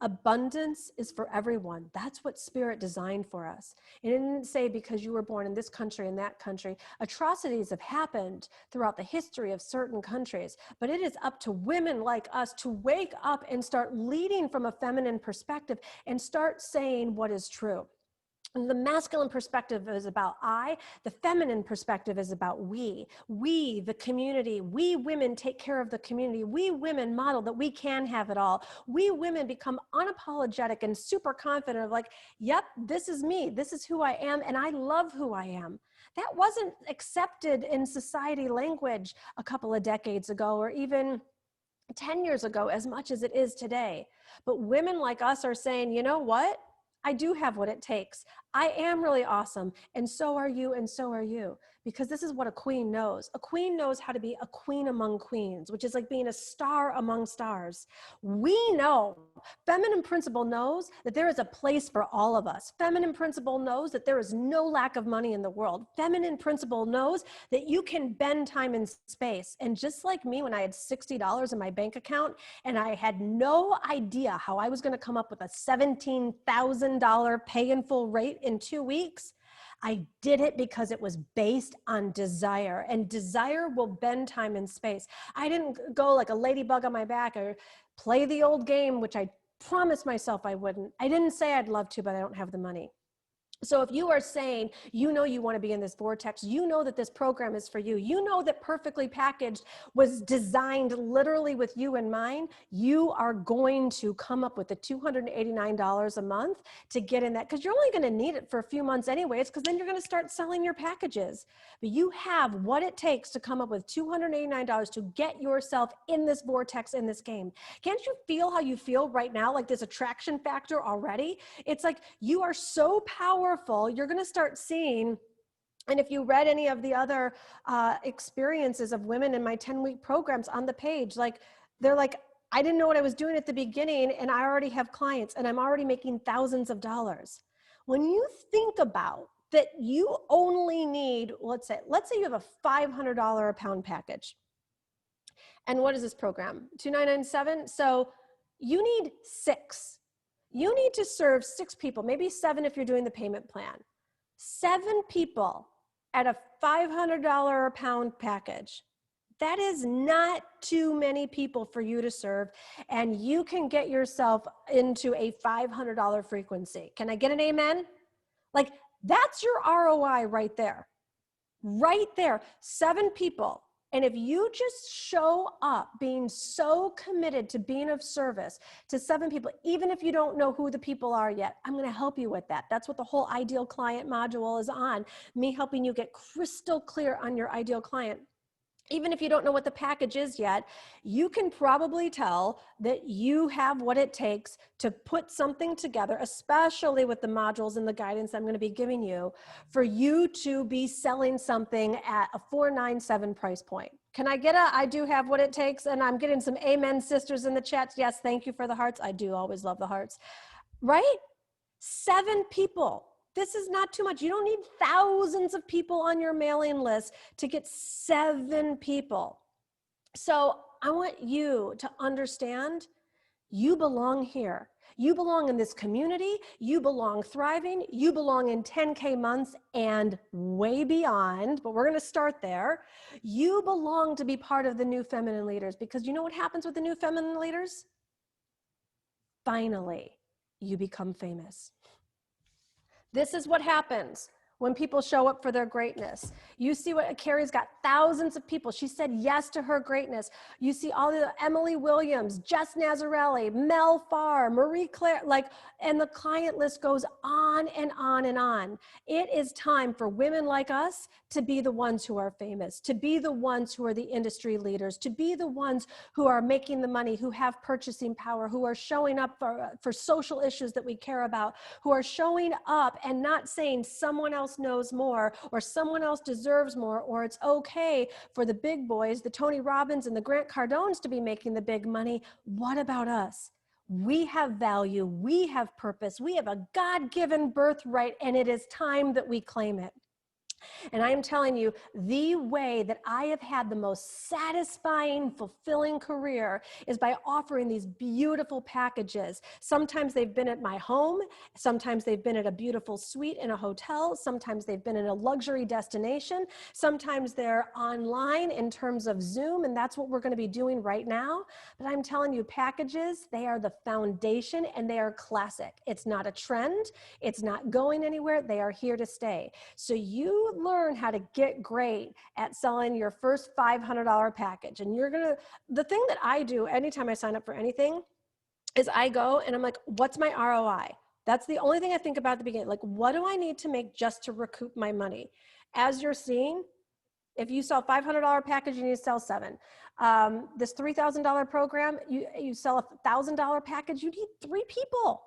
Abundance is for everyone. That's what Spirit designed for us. It didn't say because you were born in this country and that country. Atrocities have happened throughout the history of certain countries, but it is up to women like us to wake up and start leading from a feminine perspective and start saying what is true. The masculine perspective is about I, the feminine perspective is about we, the community. We women take care of the community. We women model that we can have it all. We women become unapologetic and super confident of like, yep, this is me. This is who I am. And I love who I am. That wasn't accepted in society language a couple of decades ago, or even 10 years ago, as much as it is today. But women like us are saying, you know what? I do have what it takes. I am really awesome. And so are you, and so are you. Because this is what a queen knows. A queen knows how to be a queen among queens, which is like being a star among stars. We know, feminine principle knows that there is a place for all of us. Feminine principle knows that there is no lack of money in the world. Feminine principle knows that you can bend time and space. And just like me, when I had $60 in my bank account and I had no idea how I was going to come up with a $17,000 pay in full rate in 2 weeks, I did it because it was based on desire, and desire will bend time and space. I didn't go like a ladybug on my back or play the old game, which I promised myself I wouldn't. I didn't say I'd love to, but I don't have the money. So if you are saying, you know, you want to be in this vortex, you know that this program is for you, you know that Perfectly Packaged was designed literally with you in mind, you are going to come up with the $289 a month to get in that, because you're only going to need it for a few months anyways, because then you're going to start selling your packages. But you have what it takes to come up with $289 to get yourself in this vortex, in this game. Can't you feel how you feel right now? Like there's attraction factor already. It's like you are so powerful. You're going to start seeing, and if you read any of the other experiences of women in my 10-week programs on the page, like they're like, I didn't know what I was doing at the beginning, and I already have clients, and I'm already making thousands of dollars. When you think about that, you only need, let's say you have a $500 a pound package. And what is this program? $2,997. So you need 6. You need to serve 6 people, maybe 7 if you're doing the payment plan. 7 people at a $500 a pound package. That is not too many people for you to serve, and you can get yourself into a $500 frequency. Can I get an amen? Like, that's your ROI right there. Right there. 7 people And if you just show up being so committed to being of service to 7 people, even if you don't know who the people are yet, I'm going to help you with that. That's what the whole ideal client module is on, me helping you get crystal clear on your ideal client. Even if you don't know what the package is yet, you can probably tell that you have what it takes to put something together, especially with the modules and the guidance I'm going to be giving you, for you to be selling something at a $497 price point. Can I get I do have what it takes? And I'm getting some amen sisters in the chat. Yes, thank you for the hearts. I do always love the hearts, right? 7 people. This is not too much. You don't need thousands of people on your mailing list to get 7 people. So I want you to understand you belong here. You belong in this community. You belong thriving. You belong in 10K months and way beyond, but we're going to start there. You belong to be part of the new feminine leaders, because you know what happens with the new feminine leaders? Finally, you become famous. This is what happens when people show up for their greatness. You see what Carrie's got, thousands of people. She said yes to her greatness. You see all the Emily Williams, Jess Nazarelli, Mel Farr, Marie Claire, and the client list goes on and on and on. It is time for women like us to be the ones who are famous, to be the ones who are the industry leaders, to be the ones who are making the money, who have purchasing power, who are showing up for social issues that we care about, who are showing up and not saying someone else knows more or someone else deserves more, or it's okay for the big boys, the Tony Robbins and the Grant Cardones, to be making the big money. What about us? We have value, we have purpose, we have a God-given birthright, and it is time that we claim it. And I am telling you, the way that I have had the most satisfying, fulfilling career is by offering these beautiful packages. Sometimes they've been at my home. Sometimes they've been at a beautiful suite in a hotel. Sometimes they've been in a luxury destination. Sometimes they're online in terms of Zoom, and that's what we're going to be doing right now. But I'm telling you, packages, they are the foundation, and they are classic. It's not a trend. It's not going anywhere. They are here to stay. So you learn how to get great at selling your first $500 package. And the thing that I do anytime I sign up for anything is I go and I'm like, what's my ROI? That's the only thing I think about at the beginning. Like, what do I need to make just to recoup my money? As you're seeing, if you sell $500 package, you need to sell 7. This $3,000 program, you sell a $1,000 package, you need 3 people.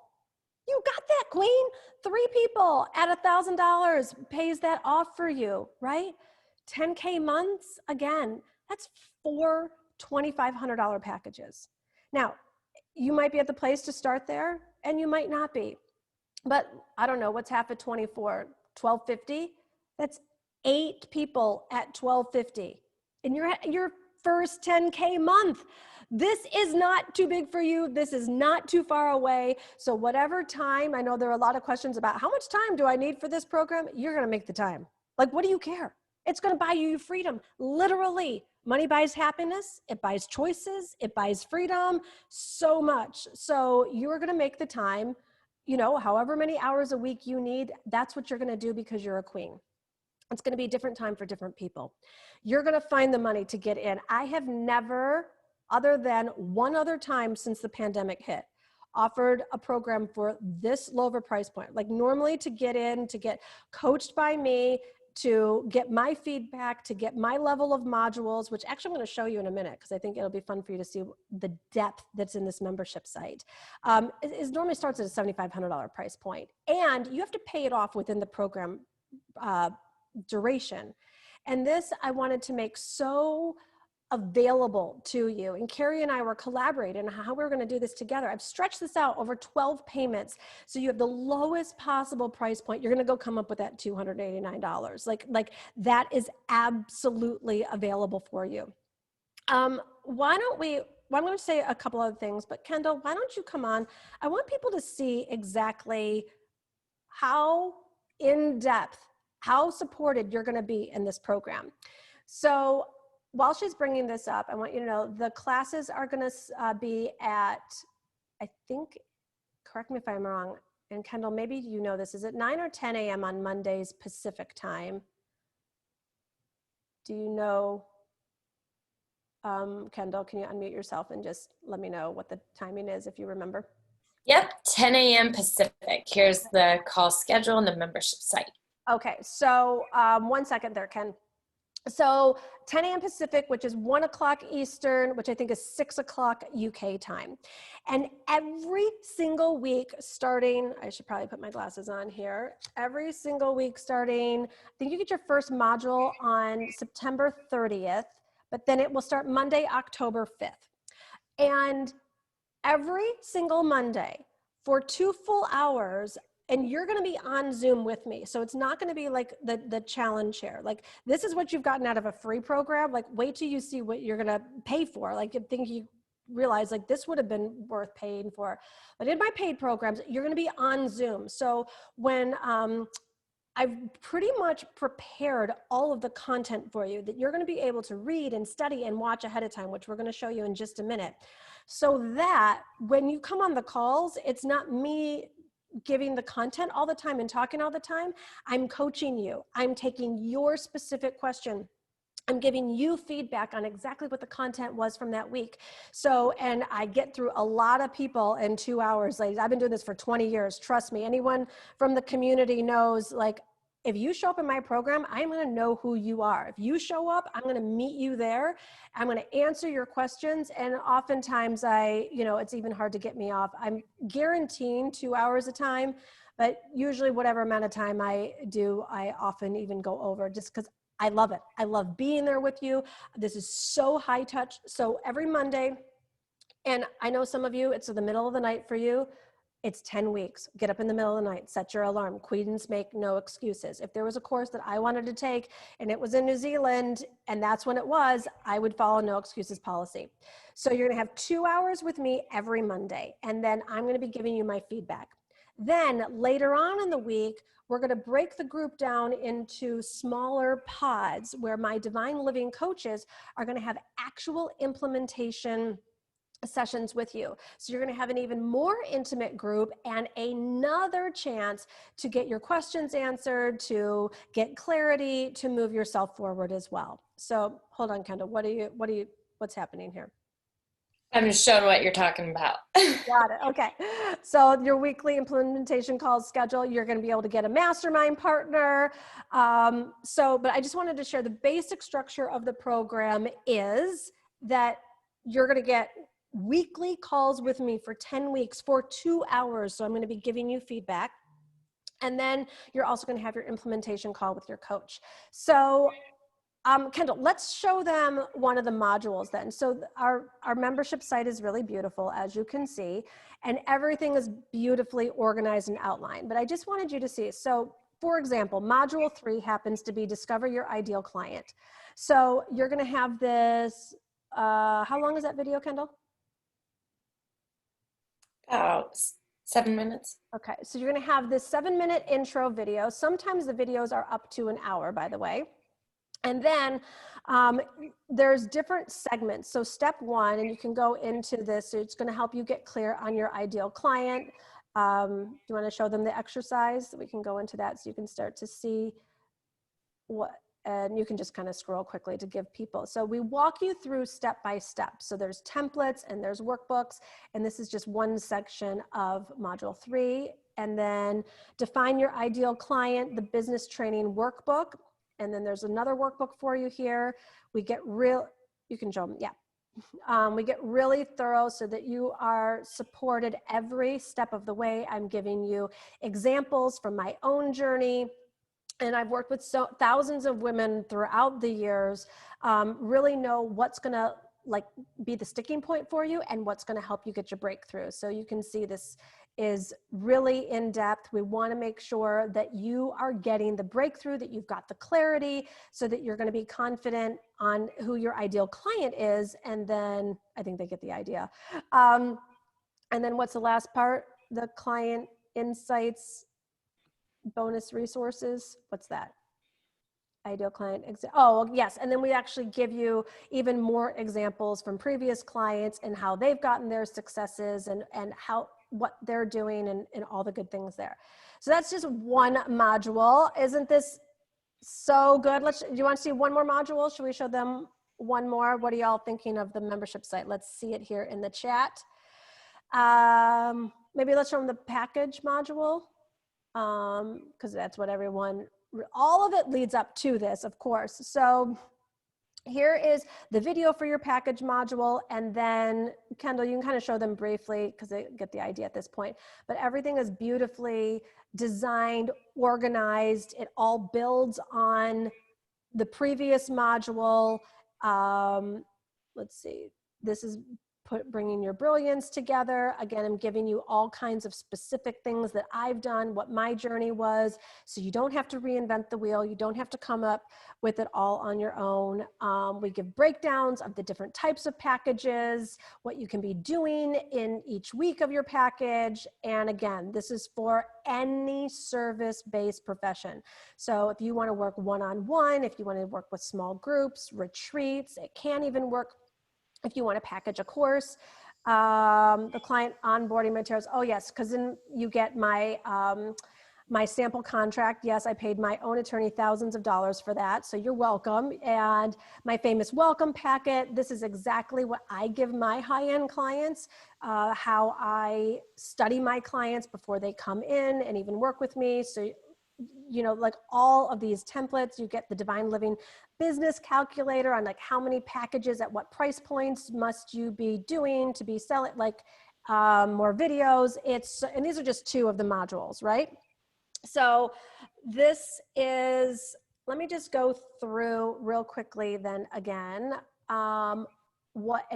You got that, queen. 3 people at $1,000 pays that off for you, right? 10K months, again, that's 4 $2,500 packages. Now, you might be at the place to start there, and you might not be. But I don't know, what's half of 24? 1,250? That's 8 people at 1,250. And you're at your first 10K month. This is not too big for you. This is not too far away. So whatever time, I know there are a lot of questions about how much time do I need for this program? You're going to make the time. Like, what do you care? It's going to buy you freedom. Literally, money buys happiness. It buys choices. It buys freedom, so much. So you're going to make the time, however many hours a week you need. That's what you're going to do, because you're a queen. It's going to be a different time for different people. You're going to find the money to get in. I have never, other than one other time since the pandemic hit, offered a program for this low of a price point. Like, normally to get in, to get coached by me, to get my feedback, to get my level of modules, which actually I'm going to show you in a minute, because I think it'll be fun for you to see the depth that's in this membership site. It normally starts at a $7,500 price point, and you have to pay it off within the program duration. And this I wanted to make so available to you. And Carrie and I were collaborating on how we're going to do this together. I've stretched this out over 12 payments. So you have the lowest possible price point. You're going to go come up with that $289. Like that is absolutely available for you. I'm going to say a couple other things, but Kendall, why don't you come on? I want people to see exactly how in depth, how supported you're going to be in this program. So while she's bringing this up, I want you to know the classes are going to be at, I think, correct me if I'm wrong, and Kendall, maybe you know this, is it 9 or 10 a.m. on Mondays Pacific time? Do you know? Kendall, can you unmute yourself and just let me know what the timing is if you remember? Yep, 10 a.m. Pacific. Here's the call schedule and the membership site. Okay, so 1 second there, Ken. So 10 a.m. Pacific, which is 1 o'clock Eastern, which I think is 6 o'clock UK time. And every single week starting, I should probably put my glasses on here. Every single week starting, I think you get your first module on September 30th, but then it will start Monday, October 5th. And every single Monday for 2 full hours, and you're going to be on Zoom with me. So it's not going to be like the challenge share. Like, this is what you've gotten out of a free program. Like, wait till you see what you're going to pay for. Like, you think you realize like this would have been worth paying for. But in my paid programs, you're going to be on Zoom. So when I've pretty much prepared all of the content for you that you're going to be able to read and study and watch ahead of time, which we're going to show you in just a minute. So that when you come on the calls, it's not me giving the content all the time and talking all the time. I'm coaching you. I'm taking your specific question. I'm giving you feedback on exactly what the content was from that week. So, and I get through a lot of people in 2 hours. Ladies, I've been doing this for 20 years. Trust me, anyone from the community knows, like, if you show up in my program, I'm going to know who you are. If you show up, I'm going to meet you there. I'm going to answer your questions. And oftentimes it's even hard to get me off. I'm guaranteeing 2 hours a time, but usually whatever amount of time I do, I often even go over just because I love it. I love being there with you. This is so high touch. So every Monday, and I know some of you, it's in the middle of the night for you. It's 10 weeks. Get up in the middle of the night, set your alarm. Queens make no excuses. If there was a course that I wanted to take and it was in New Zealand and that's when it was, I would follow no excuses policy. So you're gonna have 2 hours with me every Monday. And then I'm gonna be giving you my feedback. Then later on in the week, we're going to break the group down into smaller pods where my Divine Living coaches are going to have actual implementation sessions with you. So you're going to have an even more intimate group and another chance to get your questions answered, to get clarity, to move yourself forward as well. So hold on, Kendall, what's happening here? I'm just showing what you're talking about. Got it. Okay. So your weekly implementation calls schedule, you're going to be able to get a mastermind partner. But I just wanted to share the basic structure of the program is that you're going to get weekly calls with me for 10 weeks for 2 hours. So I'm going to be giving you feedback. And then you're also going to have your implementation call with your coach. So Kendall, let's show them one of the modules then. So our membership site is really beautiful, as you can see, and everything is beautifully organized and outlined. But I just wanted you to see. So for example, module 3 happens to be discover your ideal client. So you're going to have this, how long is that video, Kendall? About 7 minutes. Okay, so you're going to have this 7-minute intro video. Sometimes the videos are up to an hour, by the way. And then there's different segments. So step 1, and you can go into this, so it's going to help you get clear on your ideal client. Do you want to show them the exercise? We can go into that so you can start to see what, and you can just kind of scroll quickly to give people. So we walk you through step by step. So there's templates and there's workbooks, and this is just one section of module 3. And then define your ideal client, the business training workbook. And then there's another workbook for you here. We get you can show them, yeah. We get really thorough so that you are supported every step of the way. I'm giving you examples from my own journey. And I've worked with thousands of women throughout the years, really know what's gonna be the sticking point for you and what's gonna help you get your breakthrough. So you can see this is really in depth. We want to make sure that you are getting the breakthrough, that you've got the clarity so that you're going to be confident on who your ideal client is. And then I think they get the idea. And then what's the last part? The client insights, bonus resources. What's that? Ideal client. Oh, yes. And then we actually give you even more examples from previous clients and how they've gotten their successes and what they're doing and all the good things there. So that's just one module. Isn't this so good? Do you want to see one more module? Should we show them one more. What are y'all thinking of the membership site? Let's see it here in the chat. Maybe let's show them the package module, because that's what everyone, all of it leads up to this, of course. So here is the video for your package module, and then Kendall, you can kind of show them briefly because they get the idea at this point, but everything is beautifully designed, organized. It all builds on the previous module. Let's see, this is bringing your brilliance together. Again, I'm giving you all kinds of specific things that I've done, what my journey was, so you don't have to reinvent the wheel. You don't have to come up with it all on your own. We give breakdowns of the different types of packages, what you can be doing in each week of your package. And again, this is for any service-based profession. So if you want to work one-on-one, if you want to work with small groups, retreats, it can even work if you want to package a course, the client onboarding materials. Oh yes, because then you get my, my sample contract. Yes, I paid my own attorney thousands of dollars for that, so you're welcome. And my famous welcome packet. This is exactly what I give my high-end clients, how I study my clients before they come in and even work with me. So, you know, like all of these templates, you get the Divine Living business calculator on like how many packages at what price points must you be doing to be selling, like more videos. And these are just two of the modules, right? So this is, let me just go through real quickly then again. And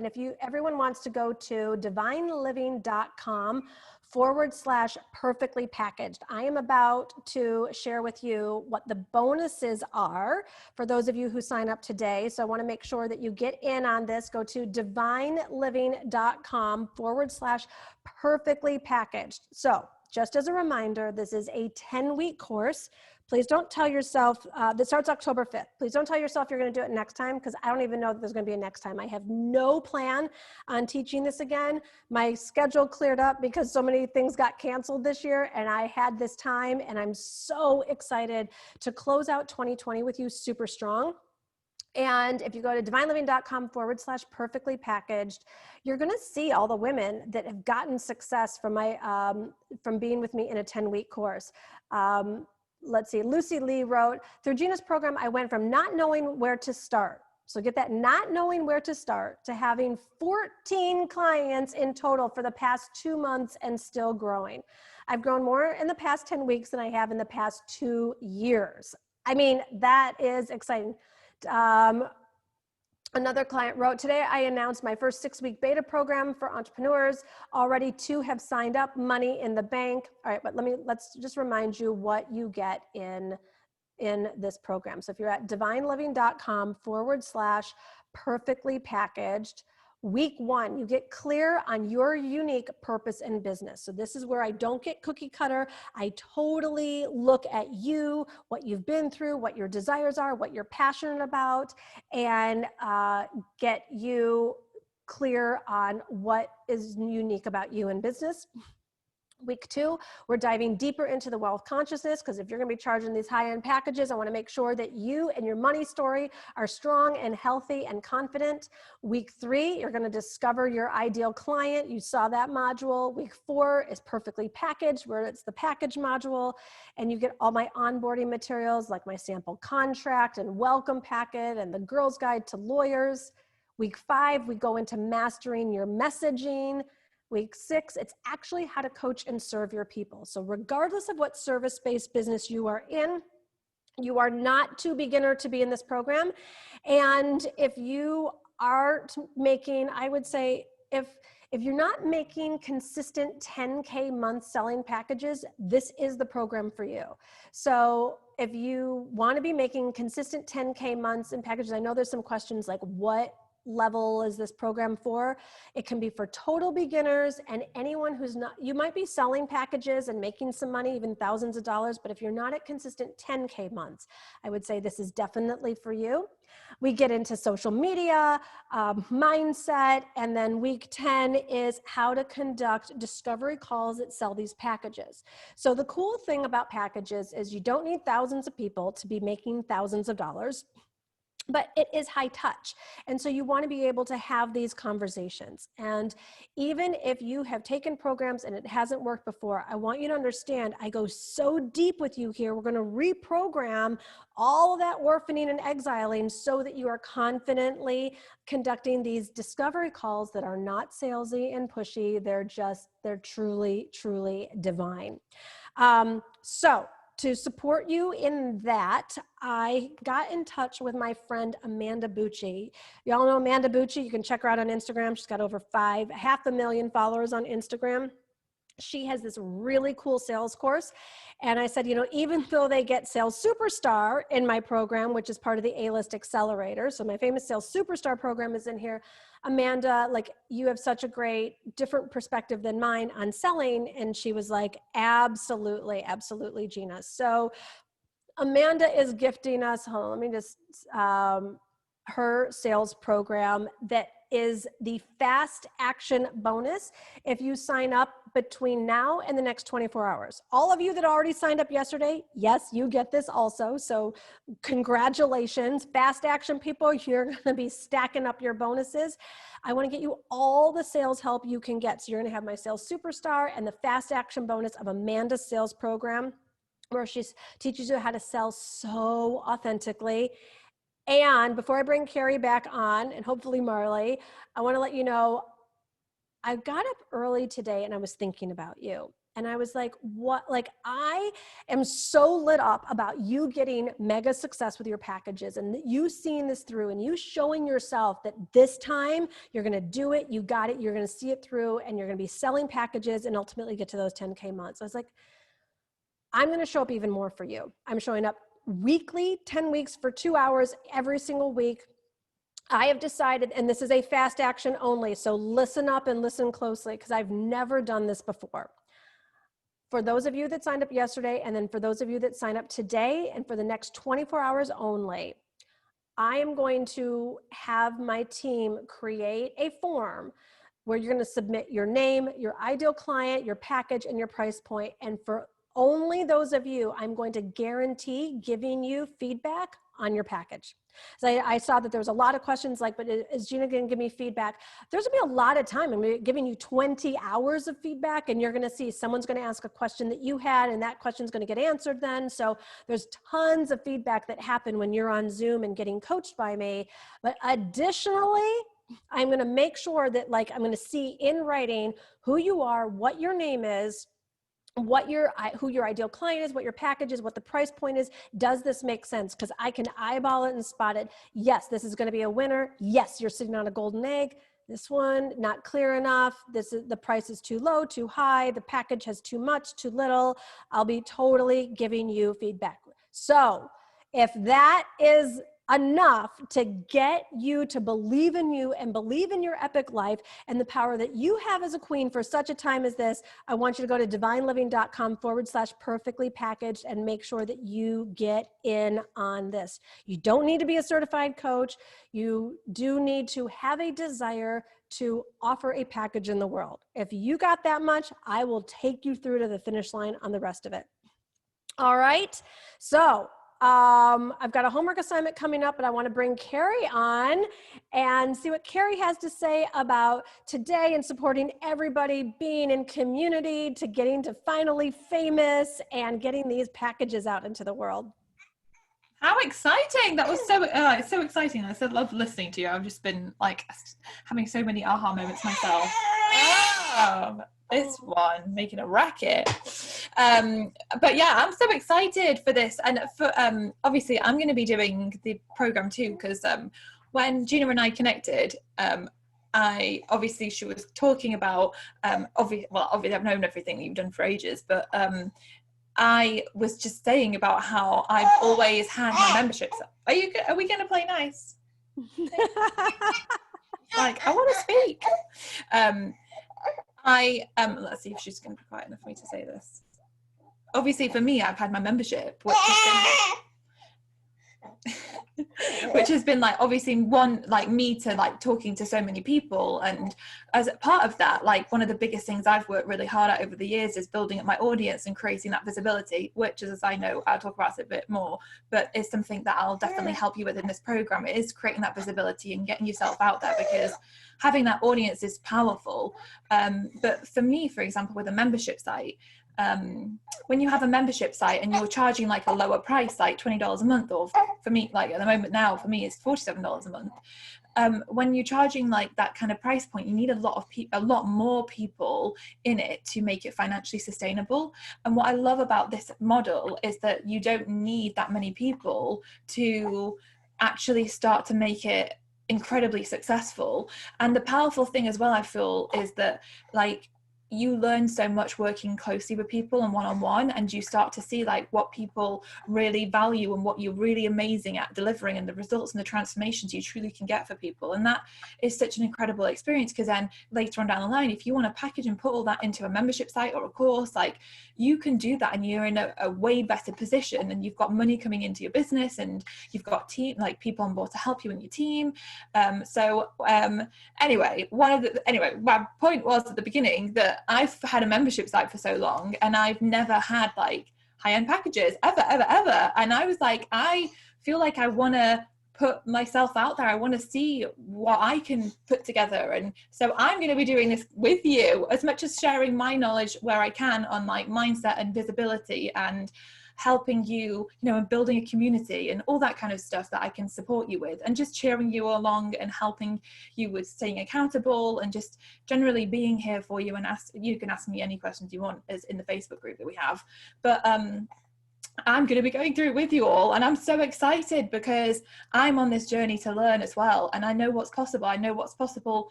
if everyone wants to go to divineliving.com/perfectly packaged. I am about to share with you what the bonuses are for those of you who sign up today. So I want to make sure that you get in on this. Go to divineliving.com/perfectly packaged. So just as a reminder, this is a 10-week course. Please don't tell yourself, this starts October 5th. Please don't tell yourself you're going to do it next time, because I don't even know that there's going to be a next time. I have no plan on teaching this again. My schedule cleared up because so many things got canceled this year, and I had this time, and I'm so excited to close out 2020 with you super strong. And if you go to divineliving.com/perfectly packaged, you're going to see all the women that have gotten success from my, from being with me in a 10-week course. Let's see, Lucy Lee wrote, through Gina's program, I went from not knowing where to start. So get that, not knowing where to start, to having 14 clients in total for the past 2 months and still growing. I've grown more in the past 10 weeks than I have in the past 2 years. I mean, that is exciting. Another client wrote, today I announced my first 6-week beta program for entrepreneurs. Already 2 have signed up, money in the bank. All right, but let's just remind you what you get in this program. So if you're at divineliving.com/perfectly packaged, week 1, you get clear on your unique purpose in business. So this is where I don't get cookie cutter. I totally look at you, what you've been through, what your desires are, what you're passionate about, and get you clear on what is unique about you in business. Week 2, we're diving deeper into the wealth consciousness, because if you're going to be charging these high-end packages, I want to make sure that you and your money story are strong and healthy and confident. Week 3, you're going to discover your ideal client. You saw that module. Week 4 is perfectly packaged, where it's the package module, and you get all my onboarding materials like my sample contract and welcome packet and the Girl's Guide to Lawyers. Week 5, we go into mastering your messaging. Week 6, it's actually how to coach and serve your people. So regardless of what service-based business you are in, you are not too beginner to be in this program. And if you aren't making, I would say, if you're not making consistent 10K month selling packages, this is the program for you. So if you want to be making consistent 10K months in packages, I know there's some questions like, what level is this program for? It can be for total beginners and anyone who's not, you might be selling packages and making some money, even thousands of dollars, but if you're not at consistent 10K months, I would say this is definitely for you. We get into social media, mindset, and then week 10 is how to conduct discovery calls that sell these packages. So the cool thing about packages is you don't need thousands of people to be making thousands of dollars. but it is high touch. And so you want to be able to have these conversations. And even if you have taken programs and it hasn't worked before, I want you to understand, I go so deep with you here. We're going to reprogram all of that orphaning and exiling so that you are confidently conducting these discovery calls that are not salesy and pushy. They're truly, truly divine. So to support you in that, I got in touch with my friend Amanda Bucci. Y'all know Amanda Bucci. You can check her out on Instagram. She's got over 500,000 followers on Instagram. She has this really cool sales course. And I said, even though they get Sales Superstar in my program, which is part of the A-List Accelerator, so my famous Sales Superstar program is in here, Amanda, like, you have such a great, different perspective than mine on selling. And she was like, absolutely, absolutely, Gina. So Amanda is gifting us, hold on, let me just, her sales program that is the fast action bonus if you sign up between now and the next 24 hours. All of you that already signed up yesterday, yes, you get this also. So congratulations, fast action people, you're going to be stacking up your bonuses. I want to get you all the sales help you can get. So you're going to have my Sales Superstar and the fast action bonus of Amanda's sales program, where she teaches you how to sell so authentically. And before I bring Carrie back on, and hopefully Marley, I want to let you know, I got up early today and I was thinking about you. And I was like, I am so lit up about you getting mega success with your packages and you seeing this through and you showing yourself that this time you're going to do it. You got it. You're going to see it through and you're going to be selling packages and ultimately get to those 10K months. I was like, I'm going to show up even more for you. I'm showing up weekly, 10 weeks for 2 hours every single week. I have decided, and this is a fast action only, so listen up and listen closely because I've never done this before. For those of you that signed up yesterday, and then for those of you that sign up today and for the next 24 hours only, I am going to have my team create a form where you're going to submit your name, your ideal client, your package, and your price point. And for only those of you, I'm going to guarantee giving you feedback on your package. So I saw that there was a lot of questions like, but is Gina going to give me feedback? There's going to be a lot of time. I'm giving you 20 hours of feedback and you're going to see someone's going to ask a question that you had and that question's going to get answered then. So there's tons of feedback that happen when you're on Zoom and getting coached by me. But additionally, I'm going to make sure that I'm going to see in writing who you are, what your name is, who your ideal client is, what your package is, what the price point is. Does this make sense? Because I can eyeball it and spot it. Yes, this is going to be a winner. Yes, you're sitting on a golden egg. This one, not clear enough. The price is too low, too high. The package has too much, too little. I'll be totally giving you feedback. So if that is enough to get you to believe in you and believe in your epic life and the power that you have as a queen for such a time as this, I want you to go to divineliving.com/perfectly packaged and make sure that you get in on this. You don't need to be a certified coach. You do need to have a desire to offer a package in the world. If you got that much, I will take you through to the finish line on the rest of it. All right. So I've got a homework assignment coming up, but I want to bring Carrie on and see what Carrie has to say about today and supporting everybody being in community to getting to finally famous and getting these packages out into the world. How exciting. That was so exciting. I so love listening to you. I've just been having so many aha moments myself. This one making a racket. But yeah, I'm so excited for this. And for obviously I'm going to be doing the program too, because when Gina and I connected, she was talking about obviously I've known everything that you've done for ages, but I was just saying about how I've always had my memberships. Are we going to play nice? I want to speak. Let's see if she's going to be quiet enough for me to say this. Obviously, for me, I've had my membership, which has which has been like obviously one, like me to like talking to so many people. And as a part of that, like one of the biggest things I've worked really hard at over the years is building up my audience and creating that visibility, which, as I know, I'll talk about it a bit more, but is something that I'll definitely help you with in this program. It is creating that visibility and getting yourself out there, because having that audience is powerful. But for me, for example, with a membership site, when you have a membership site and you're charging like a lower price, like $20 a month, or for me, like at the moment now, for me, it's $47 a month. When you're charging like that kind of price point, you need a lot more people in it to make it financially sustainable. And what I love about this model is that you don't need that many people to actually start to make it incredibly successful. And the powerful thing as well, I feel, is that like you learn so much working closely with people and one-on-one, and you start to see like what people really value and what you're really amazing at delivering, and the results and the transformations you truly can get for people. And that is such an incredible experience, because then later on down the line, if you want to package and put all that into a membership site or a course, like you can do that, and you're in a way better position, and you've got money coming into your business, and you've got team, like people on board to help you in your team. Anyway, my point was at the beginning that I've had a membership site for so long, and I've never had like high-end packages ever. And I was like, I feel like I want to put myself out there. I want to see what I can put together. And so I'm going to be doing this with you, as much as sharing my knowledge where I can on like mindset and visibility, and helping you, and building a community and all that kind of stuff that I can support you with, and just cheering you along and helping you with staying accountable, and just generally being here for you. And you can ask me any questions you want, as in the Facebook group that we have. But I'm going to be going through it with you all, and I'm so excited because I'm on this journey to learn as well, and I know what's possible. I know what's possible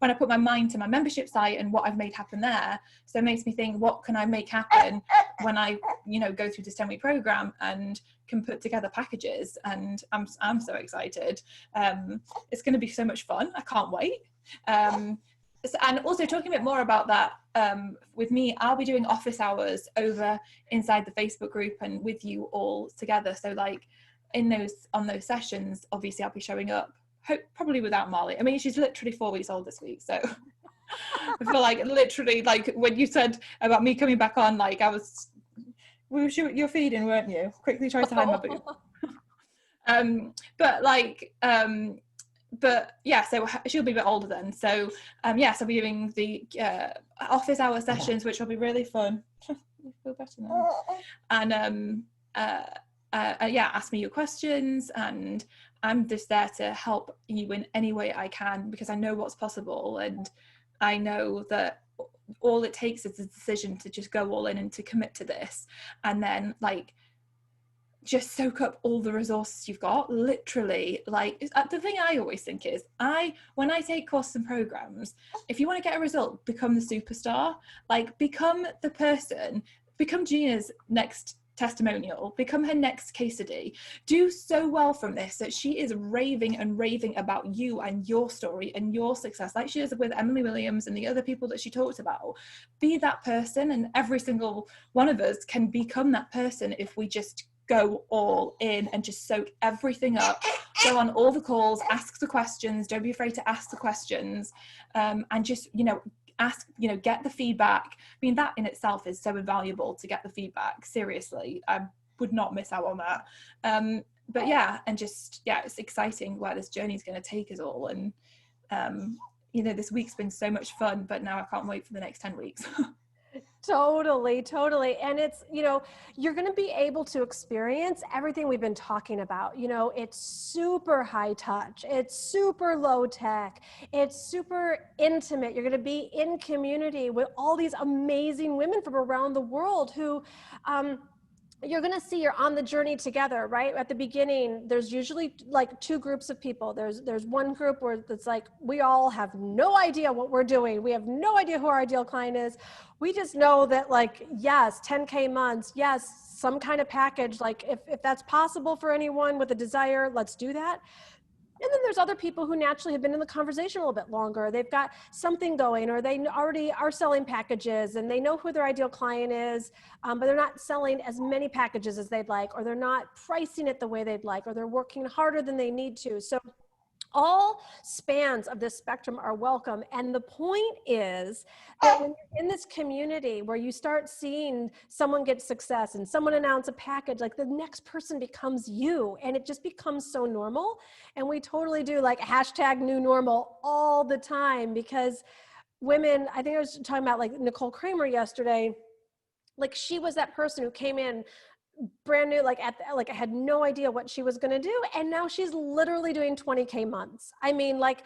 when I put my mind to my membership site and what I've made happen there. So it makes me think, what can I make happen when I go through this 10-week program and can put together packages? And I'm so excited. It's going to be so much fun. I can't wait. And also talking a bit more about that, with me, I'll be doing office hours over inside the Facebook group and with you all together. So like on those sessions, obviously I'll be showing up, probably without Marley. I mean, she's literally 4 weeks old this week. So I feel like literally, like when you said about me coming back on, like you're feeding, weren't you? Quickly tries to hide my boob. But yeah, so she'll be a bit older then. So yes, I'll be doing the office hour sessions, which will be really fun. You feel better now. And ask me your questions, and I'm just there to help you in any way I can, because I know what's possible, and I know that all it takes is a decision to just go all in and to commit to this, and then like just soak up all the resources you've got. Literally, like the thing I always think is, when I take courses and programs, if you want to get a result, become the superstar. Like become the person, become Gina's next testimonial, become her next case study. Do so well from this that she is raving and raving about you and your story and your success, like she is with Emily Williams and the other people that she talked about. Be that person, and every single one of us can become that person if we just go all in and just soak everything up, go on all the calls, ask the questions, don't be afraid to ask the questions, and just get the feedback. I mean, that in itself is so invaluable, to get the feedback. Seriously, I would not miss out on that. But yeah, and just it's exciting where this journey is going to take us all. And this week's been so much fun, but now I can't wait for the next 10 weeks. Totally. And it's, you're going to be able to experience everything we've been talking about. It's super high touch. It's super low tech. It's super intimate. You're going to be in community with all these amazing women from around the world who, you're going to see you're on the journey together, right? At the beginning, there's usually like two groups of people. There's one group where it's like, we all have no idea what we're doing. We have no idea who our ideal client is. We just know that, like, yes, 10K months, yes, some kind of package. Like if that's possible for anyone with a desire, let's do that. And then there's other people who naturally have been in the conversation a little bit longer. They've got something going, or they already are selling packages and they know who their ideal client is, but they're not selling as many packages as they'd like, or they're not pricing it the way they'd like, or they're working harder than they need to. So all spans of this spectrum are welcome. And the point is that when you're in this community where you start seeing someone get success and someone announce a package, like the next person becomes you, and it just becomes so normal. And we totally do like hashtag new normal all the time, because women, I think I was talking about like Nicole Kramer yesterday, like she was that person who came in brand new, like I had no idea what she was going to do. And now she's literally doing 20K months. I mean, like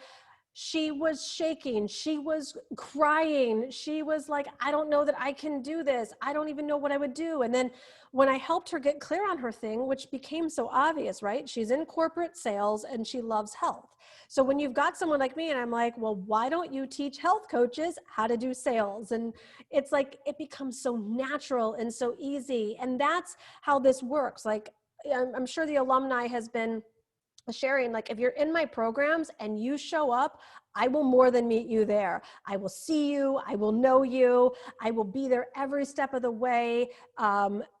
she was shaking. She was crying. She was like, I don't know that I can do this. I don't even know what I would do. And then when I helped her get clear on her thing, which became so obvious, right? She's in corporate sales and she loves health. So when you've got someone like me and I'm like, well, why don't you teach health coaches how to do sales? And it's like, it becomes so natural and so easy. And that's how this works. Like, I'm sure the alumni has been sharing, like, if you're in my programs and you show up, I will more than meet you there. I will see you. I will know you. I will be there every step of the way.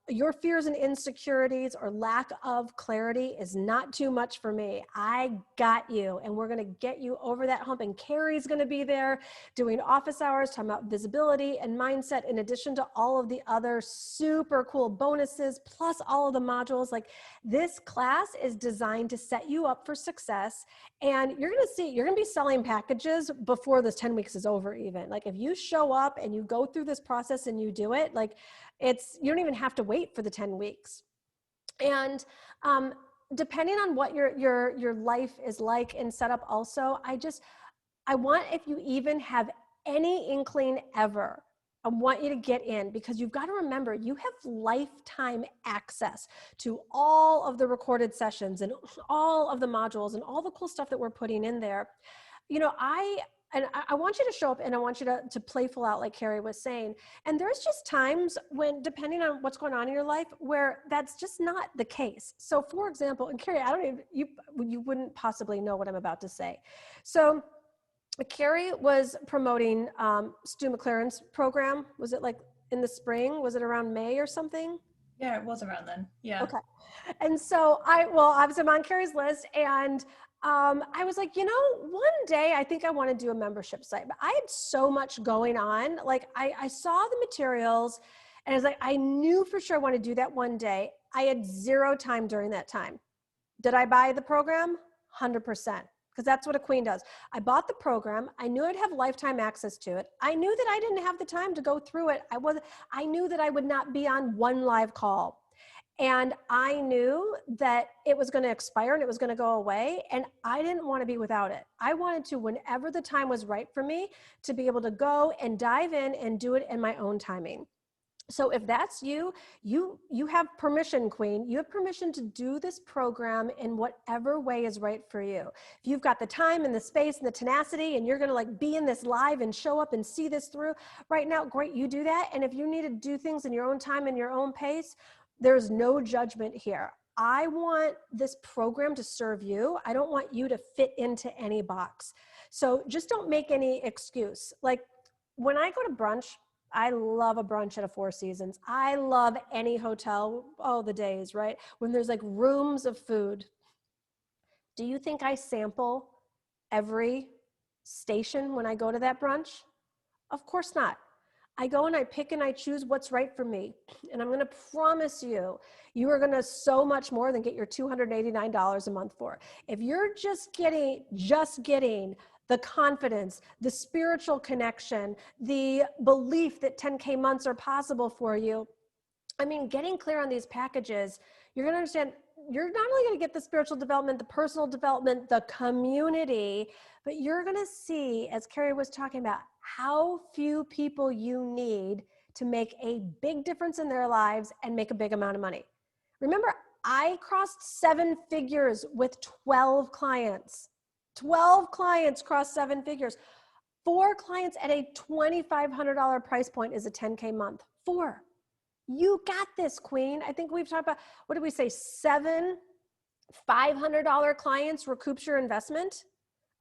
Your fears and insecurities or lack of clarity is not too much for me. I got you, and we're going to get you over that hump. And Carrie's going to be there doing office hours, talking about visibility and mindset, in addition to all of the other super cool bonuses, plus all of the modules. Like, this class is designed to set you up for success. And you're going to see, you're going to be selling packages before this 10 weeks is over even. Like, if you show up and you go through this process and you do it, like, you don't even have to wait for the 10 weeks. And depending on what your life is like and set up also, I want, if you even have any inkling ever, I want you to get in, because you've got to remember, you have lifetime access to all of the recorded sessions and all of the modules and all the cool stuff that we're putting in there. You know, I want you to show up, and I want you to playful out, like Carrie was saying. And there's just times when, depending on what's going on in your life, where that's just not the case. So for example, and Carrie, you wouldn't possibly know what I'm about to say. So Carrie was promoting Stu McLaren's program. Was it like in the spring? Was it around May or something? Yeah, it was around then. Yeah. Okay. And so I was on Carrie's list, and I was like, you know, one day I think I want to do a membership site, but I had so much going on. Like, I saw the materials and I was like, I knew for sure I want to do that one day. I had zero time during that time. Did I buy the program? 100%. Because that's what a queen does. I bought the program. I knew I'd have lifetime access to it. I knew that I didn't have the time to go through it. I knew that I would not be on one live call. And I knew that it was going to expire and it was going to go away. And I didn't want to be without it. I wanted to, whenever the time was right for me, to be able to go and dive in and do it in my own timing. So if that's you have permission, Queen. You have permission to do this program in whatever way is right for you. If you've got the time and the space and the tenacity, and you're going to like be in this live and show up and see this through right now, great, you do that. And if you need to do things in your own time and your own pace, there's no judgment here. I want this program to serve you. I don't want you to fit into any box. So just don't make any excuse. Like, when I go to brunch, I love a brunch at a Four Seasons. I love any hotel, the days, right? When there's like rooms of food. Do you think I sample every station when I go to that brunch? Of course not. I go and I pick and I choose what's right for me. And I'm going to promise you, you are going to so much more than get your $289 a month for. If you're just getting the confidence, the spiritual connection, the belief that 10K months are possible for you, I mean, getting clear on these packages, you're going to understand you're not only going to get the spiritual development, the personal development, the community, but you're going to see, as Carrie was talking about, how few people you need to make a big difference in their lives and make a big amount of money. Remember, I crossed 7 figures with 12 clients. 12 clients crossed 7 figures. 4 clients at a $2,500 price point is a 10K month. 4. You got this, Queen. I think we've talked about, what did we say, 7 $500 clients recoups your investment.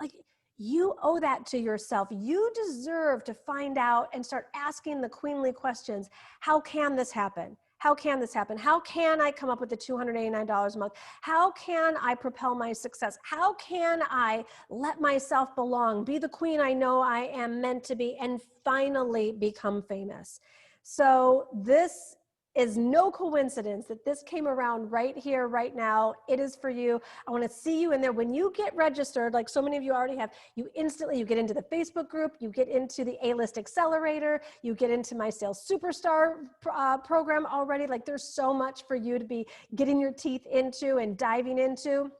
Like, you owe that to yourself. You deserve to find out and start asking the queenly questions. How can this happen? How can this happen? How can I come up with the $289 a month? How can I propel my success? How can I let myself belong, be the queen I know I am meant to be, and finally become famous? So this is no coincidence that this came around right here, right now. It is for you. I want to see you in there. When you get registered, like so many of you already have, you get into the Facebook group, you get into the A-List Accelerator, you get into my Sales Superstar program already. Like, there's so much for you to be getting your teeth into and diving into.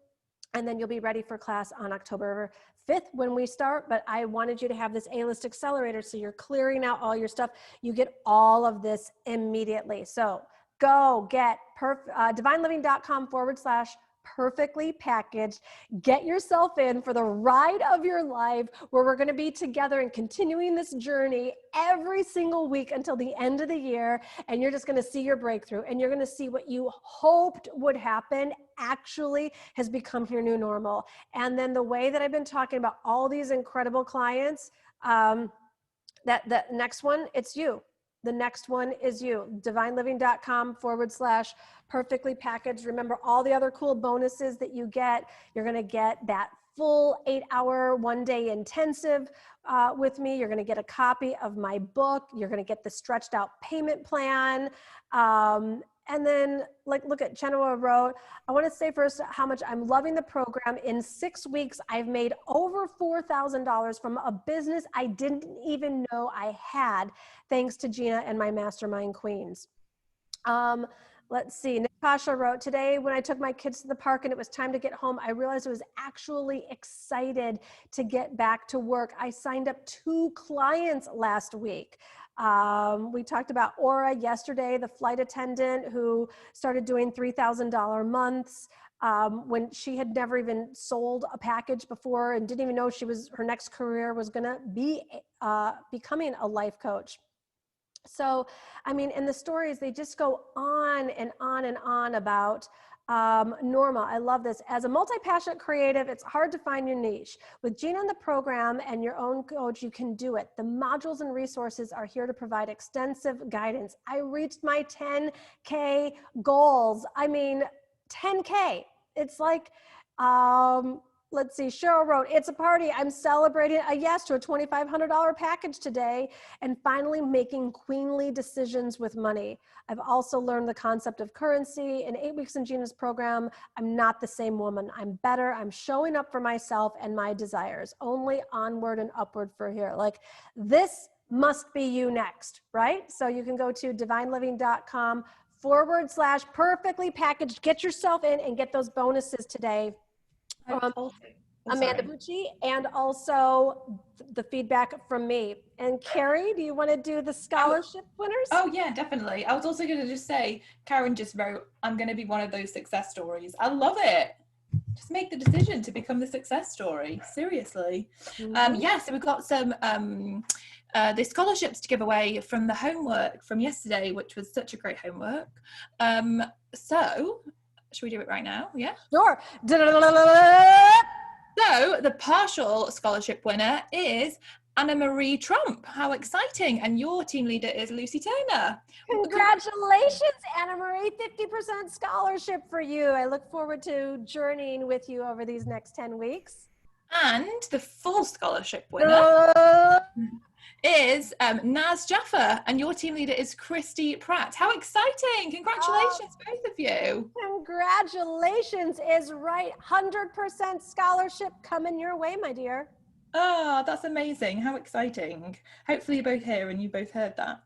And then you'll be ready for class on October 5th when we start. But I wanted you to have this A-List Accelerator, so you're clearing out all your stuff. You get all of this immediately. So go get divineliving.com/perfectly packaged. Get yourself in for the ride of your life, where we're going to be together and continuing this journey every single week until the end of the year. And you're just going to see your breakthrough, and you're going to see what you hoped would happen actually has become your new normal. And then the way that I've been talking about all these incredible clients, that next one, it's you. The next one is you. divineliving.com/perfectly packaged. Remember all the other cool bonuses that you get. You're going to get that full 8-hour, 1-day intensive with me. You're going to get a copy of my book. You're going to get the stretched out payment plan. And then, like, look at Genoa wrote, I want to say first how much I'm loving the program. In 6 weeks, I've made over $4,000 from a business I didn't even know I had, thanks to Gina and my mastermind queens. Let's see. Natasha wrote, today when I took my kids to the park and it was time to get home, I realized I was actually excited to get back to work. I signed up 2 clients last week. We talked about Aura yesterday, the flight attendant who started doing $3,000 months when she had never even sold a package before and didn't even know her next career was going to be becoming a life coach. So, I mean, and the stories, they just go on and on and on about Norma. I love this. As a multi-passionate creative, it's hard to find your niche. With Gina in the program and your own coach, you can do it. The modules and resources are here to provide extensive guidance. I reached my 10K goals. I mean, 10K. It's like, let's see, Cheryl wrote, it's a party. I'm celebrating a yes to a $2,500 package today and finally making queenly decisions with money. I've also learned the concept of currency. In 8 weeks in Gina's program, I'm not the same woman. I'm better. I'm showing up for myself and my desires. Only onward and upward for here. Like, this must be you next, right? So you can go to divineliving.com/perfectly packaged. Get yourself in and get those bonuses today. Amanda Bucci, and also the feedback from me. And Carrie, do you want to do the scholarship winners? Oh yeah, definitely. I was also going to just say, Karen just wrote, I'm going to be one of those success stories. I love it. Just make the decision to become the success story. Seriously. Yeah, so we've got some the scholarships to give away from the homework from yesterday, which was such a great homework. So should we do it right now? Yeah. Sure. So the partial scholarship winner is Anna Marie Trump. How exciting. And your team leader is Lucy Turner. Congratulations, Anna Marie. 50% scholarship for you. I look forward to journeying with you over these next 10 weeks. And the full scholarship winner is Naz Jaffa, and your team leader is Christy Pratt. How exciting. Congratulations, both of you. Congratulations is right. 100% scholarship coming your way, my dear. Oh, that's amazing. How exciting. Hopefully you're both here and you both heard that.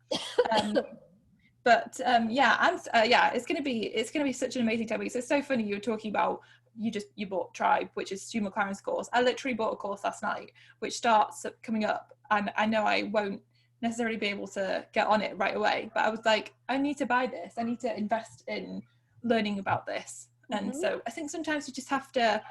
But it's gonna be such an amazing 10 weeks. It's so funny you were talking about you bought Tribe, which is Stu McLaren's course. I literally bought a course last night, which starts coming up. And I know I won't necessarily be able to get on it right away, but I was like, I need to buy this. I need to invest in learning about this. And so I think sometimes you just have to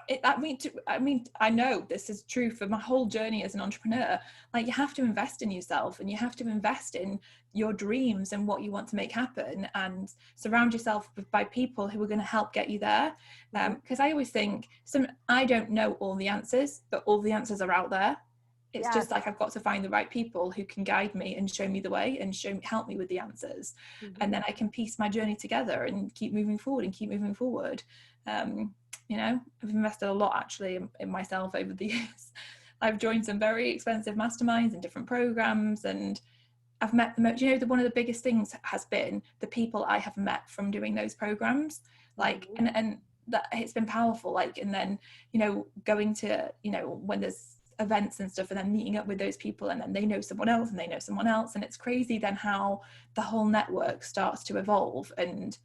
I know this is true for my whole journey as an entrepreneur. Like, you have to invest in yourself, and you have to invest in your dreams and what you want to make happen, and surround yourself by people who are going to help get you there. Because I always think I don't know all the answers, but all the answers are out there. It's just like, I've got to find the right people who can guide me and show me the way and help me with the answers. And then I can piece my journey together and keep moving forward. You know, I've invested a lot actually in myself over the years. I've joined some very expensive masterminds and different programs, and I've met one of the biggest things has been the people I have met from doing those programs. Like, and that it's been powerful. Like, and then, you know, going to, you know, when there's events and stuff, and then meeting up with those people, and then they know someone else and they know someone else, and it's crazy then how the whole network starts to evolve, and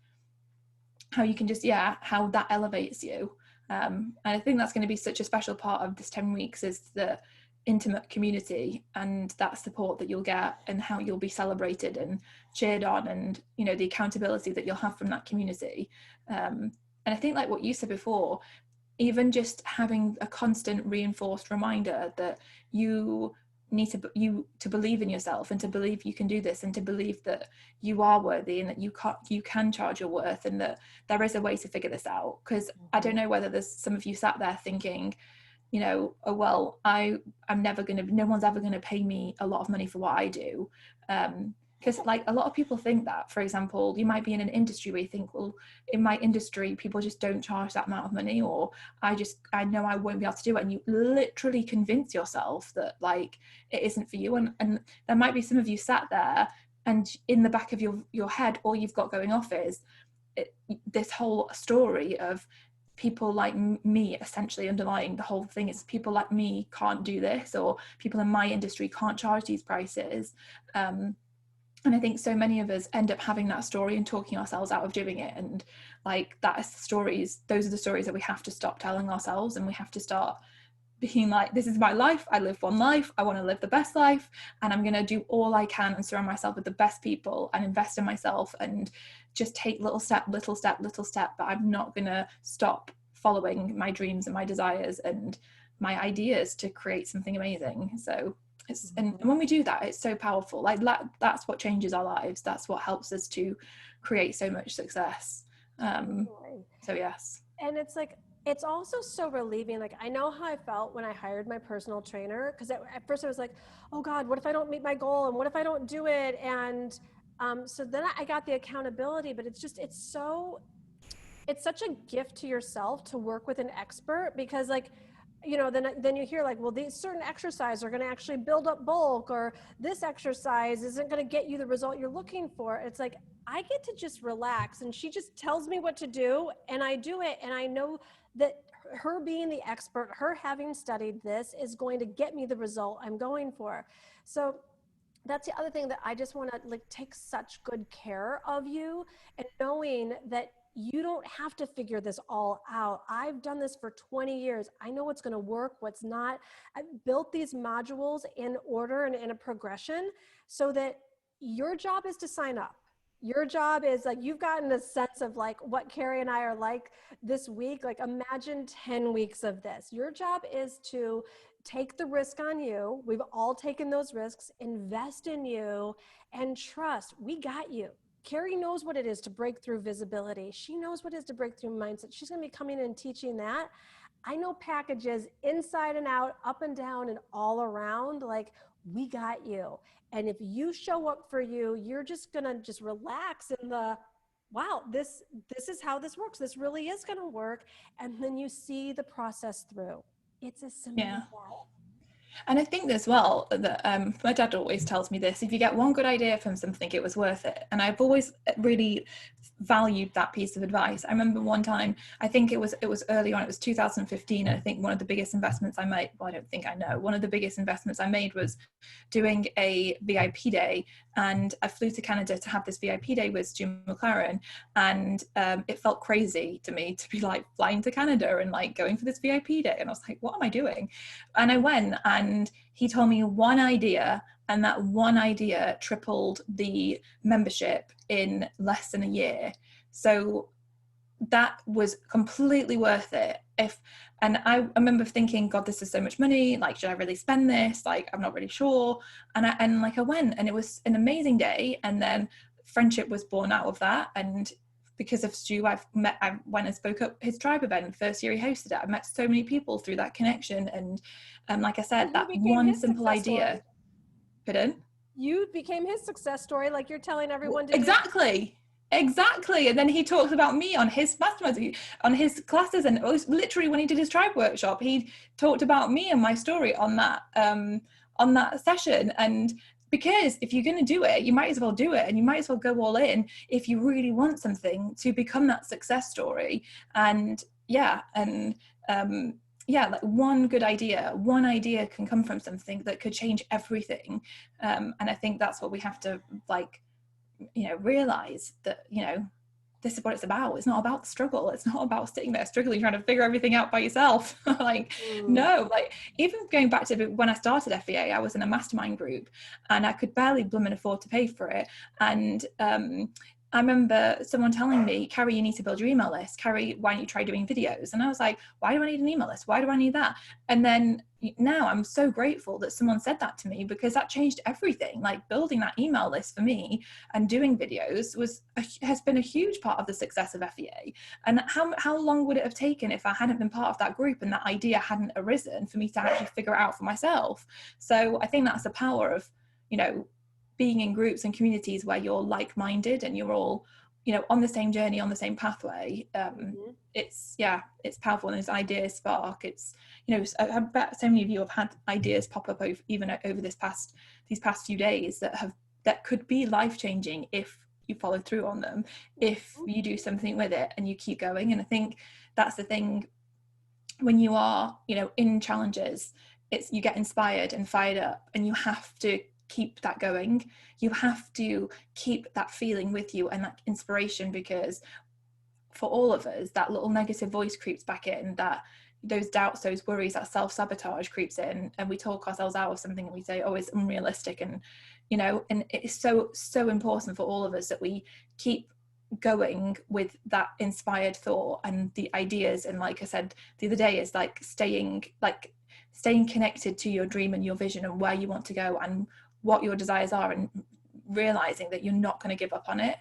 how you can just how that elevates you. And I think that's going to be such a special part of this 10 weeks, is the intimate community and that support that you'll get, and how you'll be celebrated and cheered on, and, you know, the accountability that you'll have from that community. And I think, like what you said before, even just having a constant reinforced reminder that you need to believe in yourself, and to believe you can do this, and to believe that you are worthy, and that you can charge your worth, and that there is a way to figure this out. Because I don't know whether there's some of you sat there thinking, you know, oh well, no one's ever gonna pay me a lot of money for what I do. Because like a lot of people think that, for example, you might be in an industry where you think, well, in my industry people just don't charge that amount of money, or I know I won't be able to do it, and you literally convince yourself that like it isn't for you. And there might be some of you sat there, and in the back of your head, all you've got going off is this whole story of people like me, essentially underlying the whole thing is people like me can't do this, or people in my industry can't charge these prices. And I think so many of us end up having that story and talking ourselves out of doing it. And like those are the stories that we have to stop telling ourselves, and we have to start being like, this is my life, I live one life, I want to live the best life, and I'm going to do all I can and surround myself with the best people and invest in myself, and just take little step, but I'm not going to stop following my dreams and my desires and my ideas to create something amazing. So and when we do that, it's so powerful. Like that's what changes our lives. That's what helps us to create so much success. So yes. And it's like, it's also so relieving. Like, I know how I felt when I hired my personal trainer, because at first I was like, oh God, what if I don't meet my goal? And what if I don't do it? And so then I got the accountability, but it's such a gift to yourself to work with an expert, because like, you know, then you hear like, well, these certain exercises are going to actually build up bulk, or this exercise isn't going to get you the result you're looking for. It's like, I get to just relax, and she just tells me what to do, and I do it. And I know that her being the expert, her having studied this, is going to get me the result I'm going for. So that's the other thing, that I just want to like take such good care of you, and knowing that you don't have to figure this all out. I've done this for 20 years. I know what's going to work, what's not. I've built these modules in order and in a progression, so that your job is to sign up. Your job is like, you've gotten a sense of like what Carrie and I are like this week. Like, imagine 10 weeks of this. Your job is to take the risk on you. We've all taken those risks. Invest in you and trust. We got you. Carrie knows what it is to break through visibility. She knows what it is to break through mindset. She's going to be coming in and teaching that. I know packages inside and out, up and down, and all around. Like, we got you. And if you show up for you, you're just going to just relax in the, wow, this is how this works. This really is going to work. And then you see the process through. It's as simple as that. And I think as well that my dad always tells me this: if you get one good idea from something, it was worth it. And I've always really valued that piece of advice. I remember one time, I think it was early on, it was 2015, and I think one of the biggest investments I made, well, I don't think I know, one of the biggest investments I made was doing a VIP day. And I flew to Canada to have this VIP day with Stu McLaren, and it felt crazy to me to be like flying to Canada and like going for this VIP day, and I was like, what am I doing? And I went, and he told me one idea, and that one idea tripled the membership in less than a year. So that was completely worth it. And I remember thinking, God, this is so much money. Like, should I really spend this? Like, I'm not really sure. And I went, and it was an amazing day. And then friendship was born out of that. And because of Stu, I went and spoke at his tribe event. First year he hosted it. I met so many people through that connection. And like I said, that one simple idea. Pardon? You became his success story, like you're telling everyone to do. Exactly. And then he talks about me on his masterminds, on his classes, and it was literally when he did his tribe workshop, he talked about me and my story on that session. And because if you're going to do it, you might as well do it, and you might as well go all in if you really want something to become that success story. And like one idea can come from something that could change everything. And I think that's what we have to realize, that this is what it's about. It's not about the struggle. It's not about sitting there struggling trying to figure everything out by yourself. No, even going back to when I started FEA, I was in a mastermind group and I could barely afford to pay for it. And I remember someone telling me, Carrie, you need to build your email list. Carrie, why don't you try doing videos? And I was like, why do I need an email list? Why do I need that? And then now I'm so grateful that someone said that to me, because that changed everything. Like, building that email list for me and doing videos has been a huge part of the success of FEA. And how long would it have taken if I hadn't been part of that group and that idea hadn't arisen for me to actually figure it out for myself? So I think that's the power of, being in groups and communities where you're like-minded and you're all on the same journey, on the same pathway. It's powerful, and it's ideas spark. It's I bet so many of you have had ideas pop up over these past few days that could be life-changing if you follow through on them, if you do something with it and you keep going. And I think that's the thing, when you are in challenges, it's you get inspired and fired up, and you have to keep that going. You have to keep that feeling with you and that inspiration, because for all of us, that little negative voice creeps back in, that those doubts, those worries, that self-sabotage creeps in, and we talk ourselves out of something and we say, oh, it's unrealistic. And and it's so important for all of us that we keep going with that inspired thought and the ideas. And like I said the other day, is like staying connected to your dream and your vision and where you want to go and what your desires are, and realizing that you're not going to give up on it.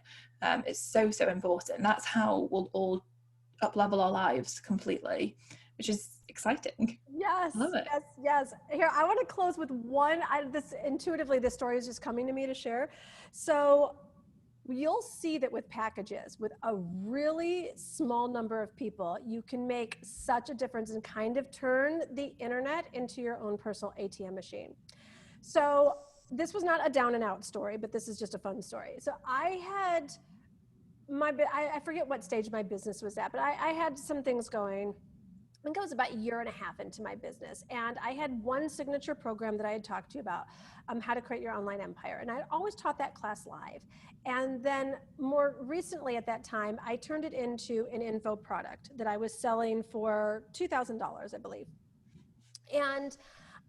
It's so important. That's how we'll all up level our lives completely, which is exciting. Yes. Love it. Yes. Here, I want to close with one. Intuitively, this story is just coming to me to share. So you'll see that with packages, with a really small number of people, you can make such a difference and kind of turn the internet into your own personal ATM machine. So this was not a down and out story, but this is just a fun story. So I had I forget what stage my business was at, but I had some things going. I think it was about a year and a half into my business. And I had one signature program that I had talked to you about, how to create your online empire. And I always taught that class live. And then more recently at that time, I turned it into an info product that I was selling for $2,000, I believe. And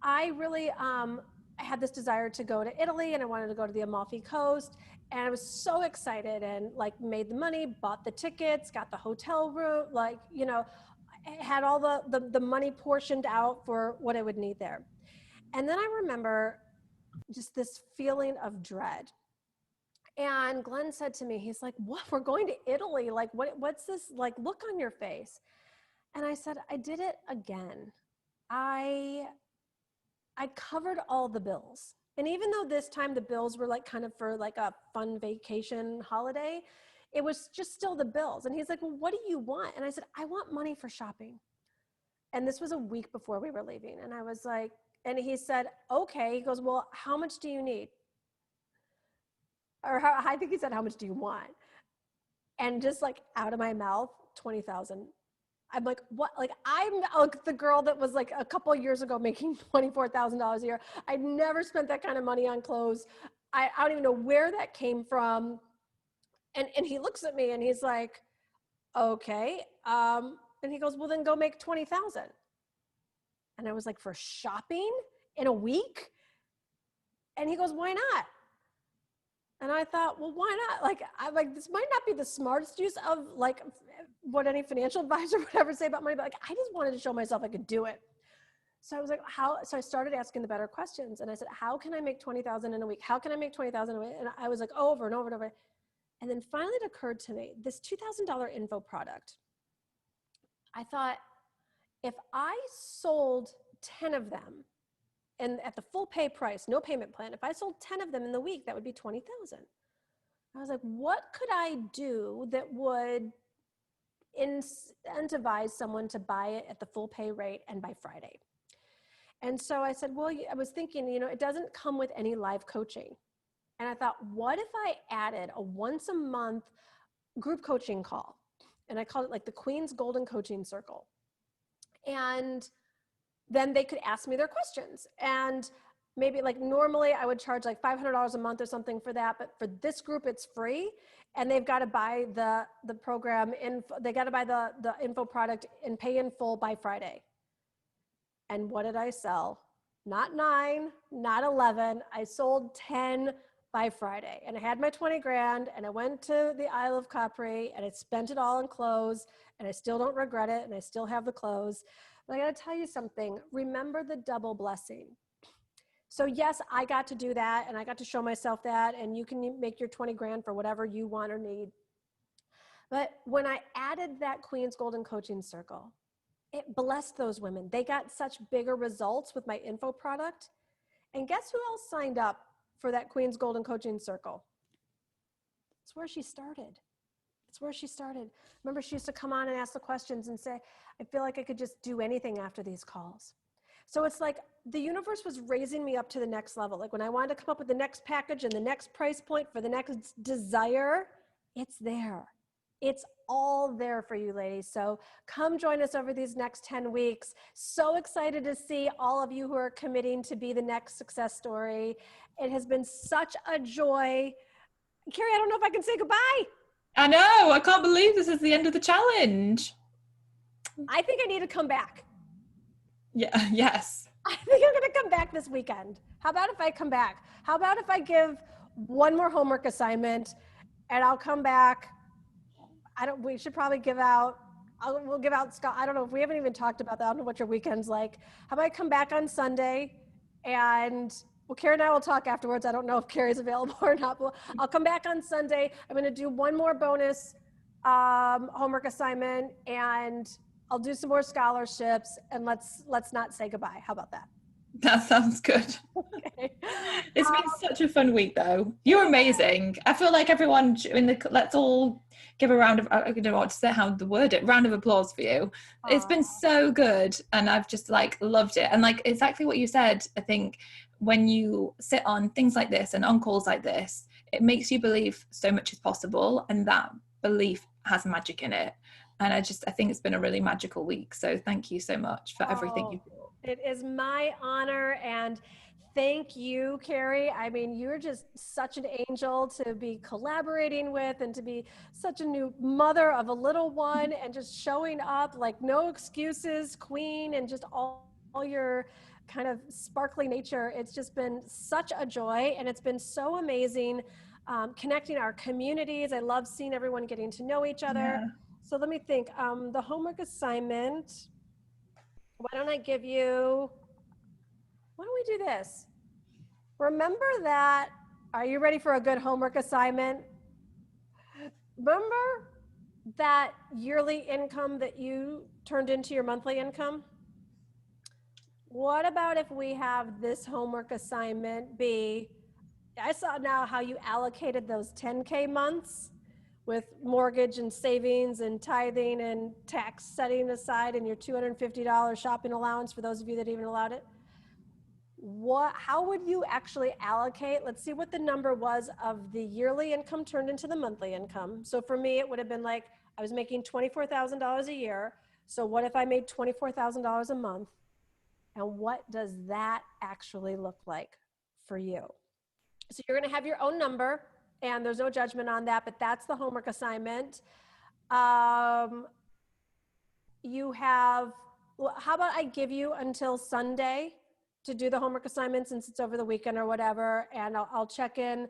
I really, I had this desire to go to Italy, and I wanted to go to the Amalfi Coast, and I was so excited, and like made the money, bought the tickets, got the hotel room, had all the money portioned out for what I would need there. And then I remember just this feeling of dread. And Glenn said to me, he's like, what, we're going to Italy? Like, what's this like look on your face? And I said, I did it again. I covered all the bills. And even though this time the bills were like kind of for like a fun vacation holiday, it was just still the bills. And he's like, well, what do you want? And I said, I want money for shopping. And this was a week before we were leaving. And I was like, and he said, okay. He goes, well, how much do you need? Or I think he said, how much do you want? And just like out of my mouth, 20,000. I'm like, what? Like, I'm the girl that was like a couple of years ago making $24,000 a year. I'd never spent that kind of money on clothes. I don't even know where that came from. And he looks at me and he's like, okay. And he goes, well, then go make 20,000. And I was like, for shopping in a week? And he goes, why not? And I thought, well, why not? Like, I'm like, this might not be the smartest use of like what any financial advisor would ever say about money, but like, I just wanted to show myself I could do it. So I was like, so I started asking the better questions. And I said, how can I make 20,000 in a week? How can I make 20,000 a week? And I was like, over and over and over. And then finally it occurred to me, this $2,000 info product, I thought, if I sold 10 of them, and at the full pay price, no payment plan, if I sold 10 of them in the week, that would be 20,000. I was like, what could I do that would incentivize someone to buy it at the full pay rate and by Friday? And so I said, well, I was thinking, it doesn't come with any live coaching. And I thought, what if I added a once a month group coaching call? And I called it like the Queen's Golden Coaching Circle. And then they could ask me their questions. And maybe like normally I would charge like $500 a month or something for that. But for this group, it's free. And they've got to buy the program info. They got to buy the info product and pay in full by Friday. And what did I sell? Not 9, not 11. I sold 10 by Friday. And I had my 20 grand and I went to the Isle of Capri and I spent it all in clothes and I still don't regret it. And I still have the clothes. But I got to tell you something. Remember the double blessing. So yes, I got to do that and I got to show myself that, and you can make your 20 grand for whatever you want or need. But when I added that Queen's Golden Coaching Circle, it blessed those women. They got such bigger results with my info product. And guess who else signed up for that Queen's Golden Coaching Circle? It's where she started. It's where she started. Remember, she used to come on and ask the questions and say, I feel like I could just do anything after these calls. So it's like the universe was raising me up to the next level. Like when I wanted to come up with the next package and the next price point for the next desire, it's there. It's all there for you, ladies. So come join us over these next 10 weeks. So excited to see all of you who are committing to be the next success story. It has been such a joy. Carrie, I don't know if I can say goodbye. I know. I can't believe this is the end of the challenge. I think I need to come back. Yeah. Yes. I think I'm going to come back this weekend. How about if I come back? How about if I give one more homework assignment and I'll come back? We should probably give out, we'll give out, I don't know if we haven't even talked about that. I don't know what your weekend's like. How about I come back on Sunday and, well, Carrie and I will talk afterwards. I don't know if Carrie's available or not, but I'll come back on Sunday. I'm going to do one more bonus homework assignment and I'll do some more scholarships and let's not say goodbye. How about that? That sounds good. Okay. It's been such a fun week though. You're amazing. I feel like everyone let's all give a round of, I don't know what to say, how to word it, round of applause for you. It's been so good and I've just like loved it. And like exactly what you said, I think when you sit on things like this and on calls like this, it makes you believe so much is possible, and that belief has magic in it. And I think it's been a really magical week. So thank you so much for everything you've done. It is my honor, and thank you, Carrie. I mean, you're just such an angel to be collaborating with and to be such a new mother of a little one and just showing up like no excuses, queen, and just all your kind of sparkly nature. It's just been such a joy, and it's been so amazing connecting our communities. I love seeing everyone getting to know each other. Yeah. So let me think. The homework assignment, why don't we do this? Remember that, are you ready for a good homework assignment? Remember that yearly income that you turned into your monthly income? What about if we have this homework assignment be, I saw now how you allocated those 10K months with mortgage and savings and tithing and tax setting aside and your $250 shopping allowance for those of you that even allowed it. How would you actually allocate? Let's see what the number was of the yearly income turned into the monthly income. So for me, it would have been like, I was making $24,000 a year. So what if I made $24,000 a month? And what does that actually look like for you? So you're going to have your own number, and there's no judgment on that, but that's the homework assignment. You have, well, how about I give you until Sunday to do the homework assignment since it's over the weekend or whatever, and I'll check in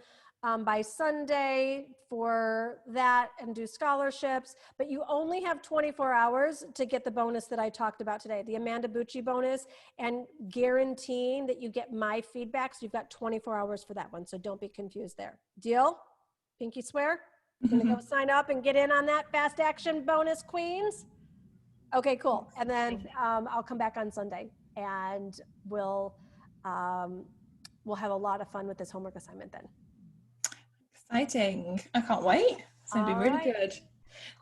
by Sunday for that and do scholarships, but you only have 24 hours to get the bonus that I talked about today, the Amanda Bucci bonus, and guaranteeing that you get my feedback. So you've got 24 hours for that one. So don't be confused there. Deal? Pinky swear? Gonna go sign up and get in on that fast action bonus, queens? Okay, cool. And then I'll come back on Sunday and we'll have a lot of fun with this homework assignment then. Exciting. I can't wait. It's going to be really All right. good.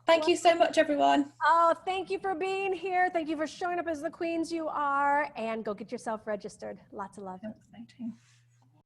Thank you so much, everyone. Oh, thank you for being here. Thank you for showing up as the queens you are, and go get yourself registered. Lots of love. Exciting.